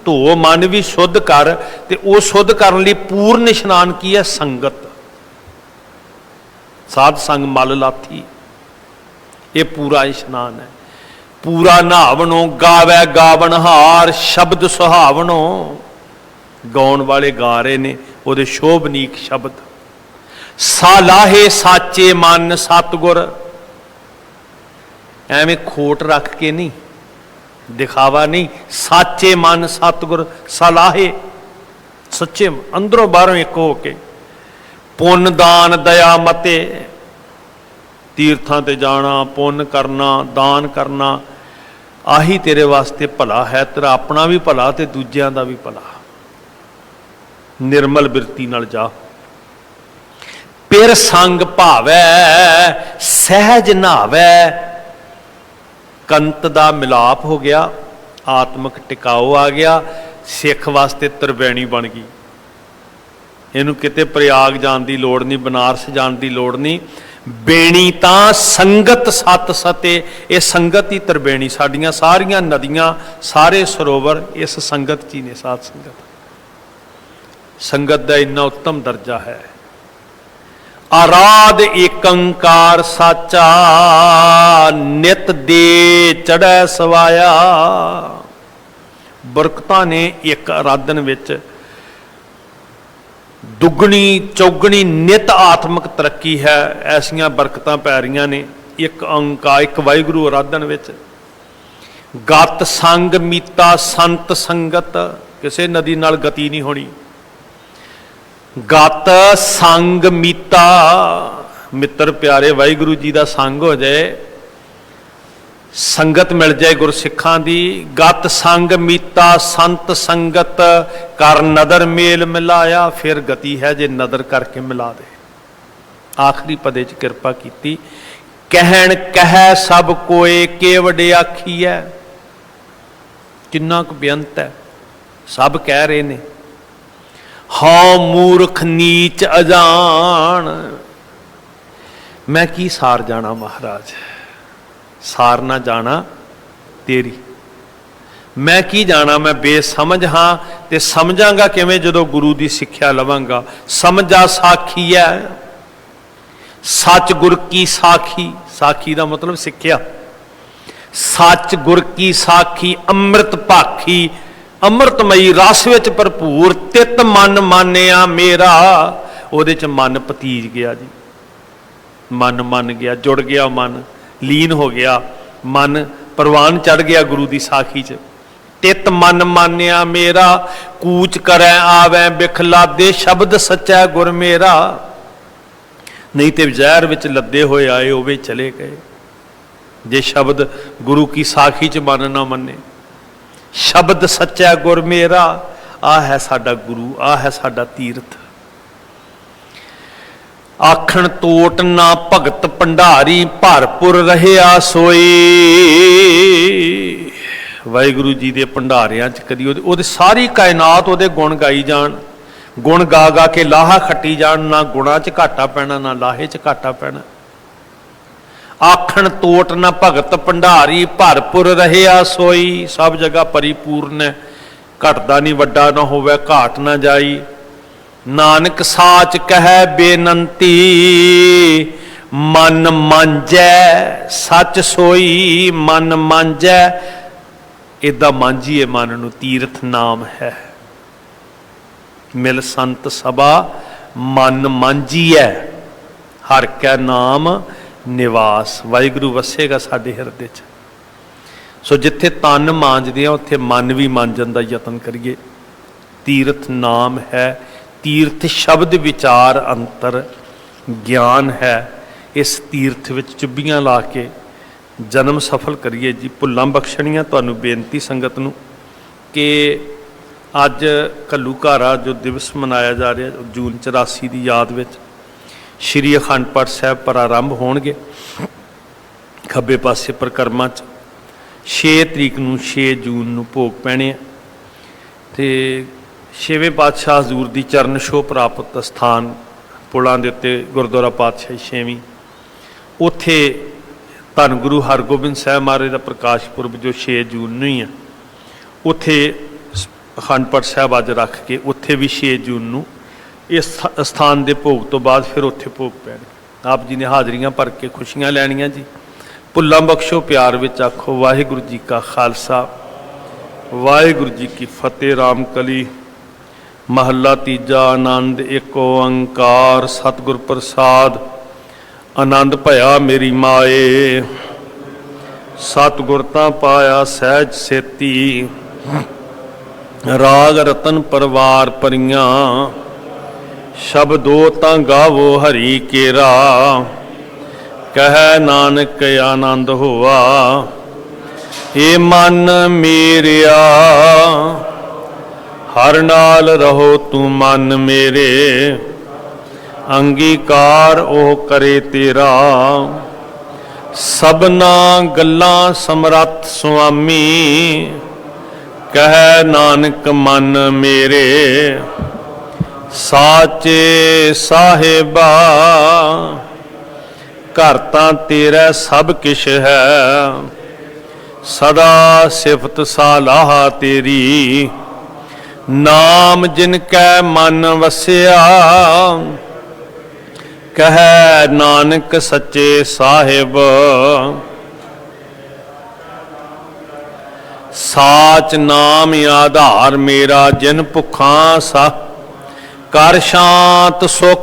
धो, मन भी शुद्ध कर। ते वो शुद्ध करने लई पूर्ण इशनान की है? संगत। साध संग मल लाथी, ये पूरा इशनान है। पूरा नहावणो गावै गावनहार, शब्द सुहावणो। गाउण वाले गा रहे ने उहदे शोभनीक शब्द। सालाहे साचे मन सतगुर, एवें खोट रख के नहीं, दिखावा नहीं। साचे मन सतगुर सलाहे, सच्चे अंदरों बाहरों एक हो के। पुन दान दया मते, तीर्थां ते जाना, पुन करना, दान करना, आही तेरे वास्ते भला है। तेरा अपना भी भला ते दूजियां दा भी भला। निर्मल बिरती नाल जा। पिर संग भावै सहज नहावै, कंत दा मिलाप हो गया, आत्मक टिकाओ आ गया। सिख वास्ते तरवैणी बन गई। इनू किते प्रयाग जाण दी लोड़ नहीं, बनारस जाण दी लोड़ नहीं। बेणी तां संगत सत सते, ये संगत ही तरबेणी। साडियां सारियां नदियां, सारे सरोवर इस संगत ची ने। साध संगत, संगत दा इन्ना उत्तम दर्जा है। आराध एकंकार साचा, नित दे चढ़ै सवाया। बरकतां ने एक आराधन विच दुगनी चौगनी नित आत्मक तरक्की है। ऐसियां बरकतां पै रही ने एक अंकार, एक वाहिगुरू आराधन विच। गत संग मीता संत संगत, किसी नदी नाल गति नहीं होनी। गत संग मीता, मित्र प्यारे वाहिगुरू जी का संग हो जाए, संगत मिल जाए गुरसिखां दी। गत संग मीता संत संगत, कर नदर मेल मिलाया। फिर गति है जे नदर करके मिला दे। आखिरी पदे च कृपा की। कहण कह सब कोए केवड़े आखी है। किन्ना क बेअंत है, सब कह रहे ने। हाँ मूर्ख नीच अजान, मैं की सार जाना महाराज। सार ना जाना तेरी। मैं की जाना, मैं बेसमझ हाँ, ते समझांगा किवें जदों गुरु की सिक्ख्या लवांगा। समझा साखी है, सच गुर की साखी, साखी का मतलब सिक्ख्या। सच गुर की साखी अमृत भाखी, अमृतमई रस विच भरपूर। तित मन मानिया मेरा, ਉਹਦੇ ਚ मन भतीज गया जी। मन मन गया, जुड़ गया मन, लीन हो गया मन, परवान चढ़ गया गुरु की साखी च। तित मन मानिया मेरा, कूच करै आवै बिखला दे, शब्द सच्चा गुर मेरा। नहीं तो जहर विच लदे होए आए वो चले गए, जे शब्द गुरु की साखी च मन ना मने। शब्द सच्चा गुर मेरा, आ है साडा गुरु, आ है साडा तीर्थ। आखण तोट ना भगत भंडारी, भरपुर रहिया सोई। वाहिगुरु जी के भंडारियां च कदी ओहदे सारी कायनात ओहदे गुण गाई जान, गुण गा गा के लाहा खट्टी जान। ना गुणा च घाटा पैना, ना लाहे च घाटा पैना। आखण तोट ना भगत भंडारी, भरपुर रहिया सोई। सब जगह परिपूर्ण है, घटदा नहीं, वड्डा ना होवे, घाट ना जाई। नानक साच कह बेनंती, मन मांझै सच सोई। मन मांझै, इदा मांझीए मन नूं, तीर्थ नाम है। मिल संत सभा मन मांझीए, हर कै नाम निवास। वाहिगुरु वसेगा साडे हिरदे च। सो जिथे तन मांझदे आ उत्थे मन भी मांझण दा यतन करिए। तीर्थ नाम है, तीर्थ शब्द विचार अंतर ज्ञान है। इस तीर्थ विच चुब्बियां ला के जन्म सफल करिए जी। भुल्लां बख्शणियां तुहानूं बेनती संगत नूं कि अज घल्लूघारा जो दिवस मनाया जा रहा जून 84 की याद विच श्री अखंड पाठ साहिब प्रारंभ होणगे। खब्बे पासे परिक्रमा च 6 तरीक नूं 6 जून नूं भोग पैणे ते 6वें पातशाह हजूर की चरण छोह प्राप्त स्थान पुलों के उत्ते गुरुद्वारा पातशाही 6वीं, उत्थे धन गुरु हरगोबिंद साहब महाराज का प्रकाश पुरब जो 6 जून नूं ही है, उत्थे अखंड पाठ साहब अज रख के उत्थे भी 6 जून नूं इस स्थान के भोग तो बाद फिर उत्थे भोग पैणे। आप जी ने हाजरियां भर के खुशियां लैनियां जी। भुल्लां बख्शो, प्यार विच आखो वाहिगुरू जी का खालसा वाहिगुरू जी की फतेह। राम कली महला तीजा। आनंद एक ओंकार सतगुर प्रसाद। आनंद भया मेरी माए, सतगुर तां पाया सहज सेती। राग रतन परवार परियां, शब्दो तां गावो हरि केरा। कह नानक आनंद होआ, ए मन मेरिया। हर नाल रहो तू मन मेरे, अंगीकार ओ करे तेरा। सबना गल्लां समरथ स्वामी, कह नानक मन मेरे। साचे साहिबा, घर तां तेरा सब किश है। सदा सिफत सालाह तेरी, नाम जिनकै मन वसिया। कह नानक सच्चे साहिब, साच नाम आधार मेरा। जिन भुखा सा कर शांत सुख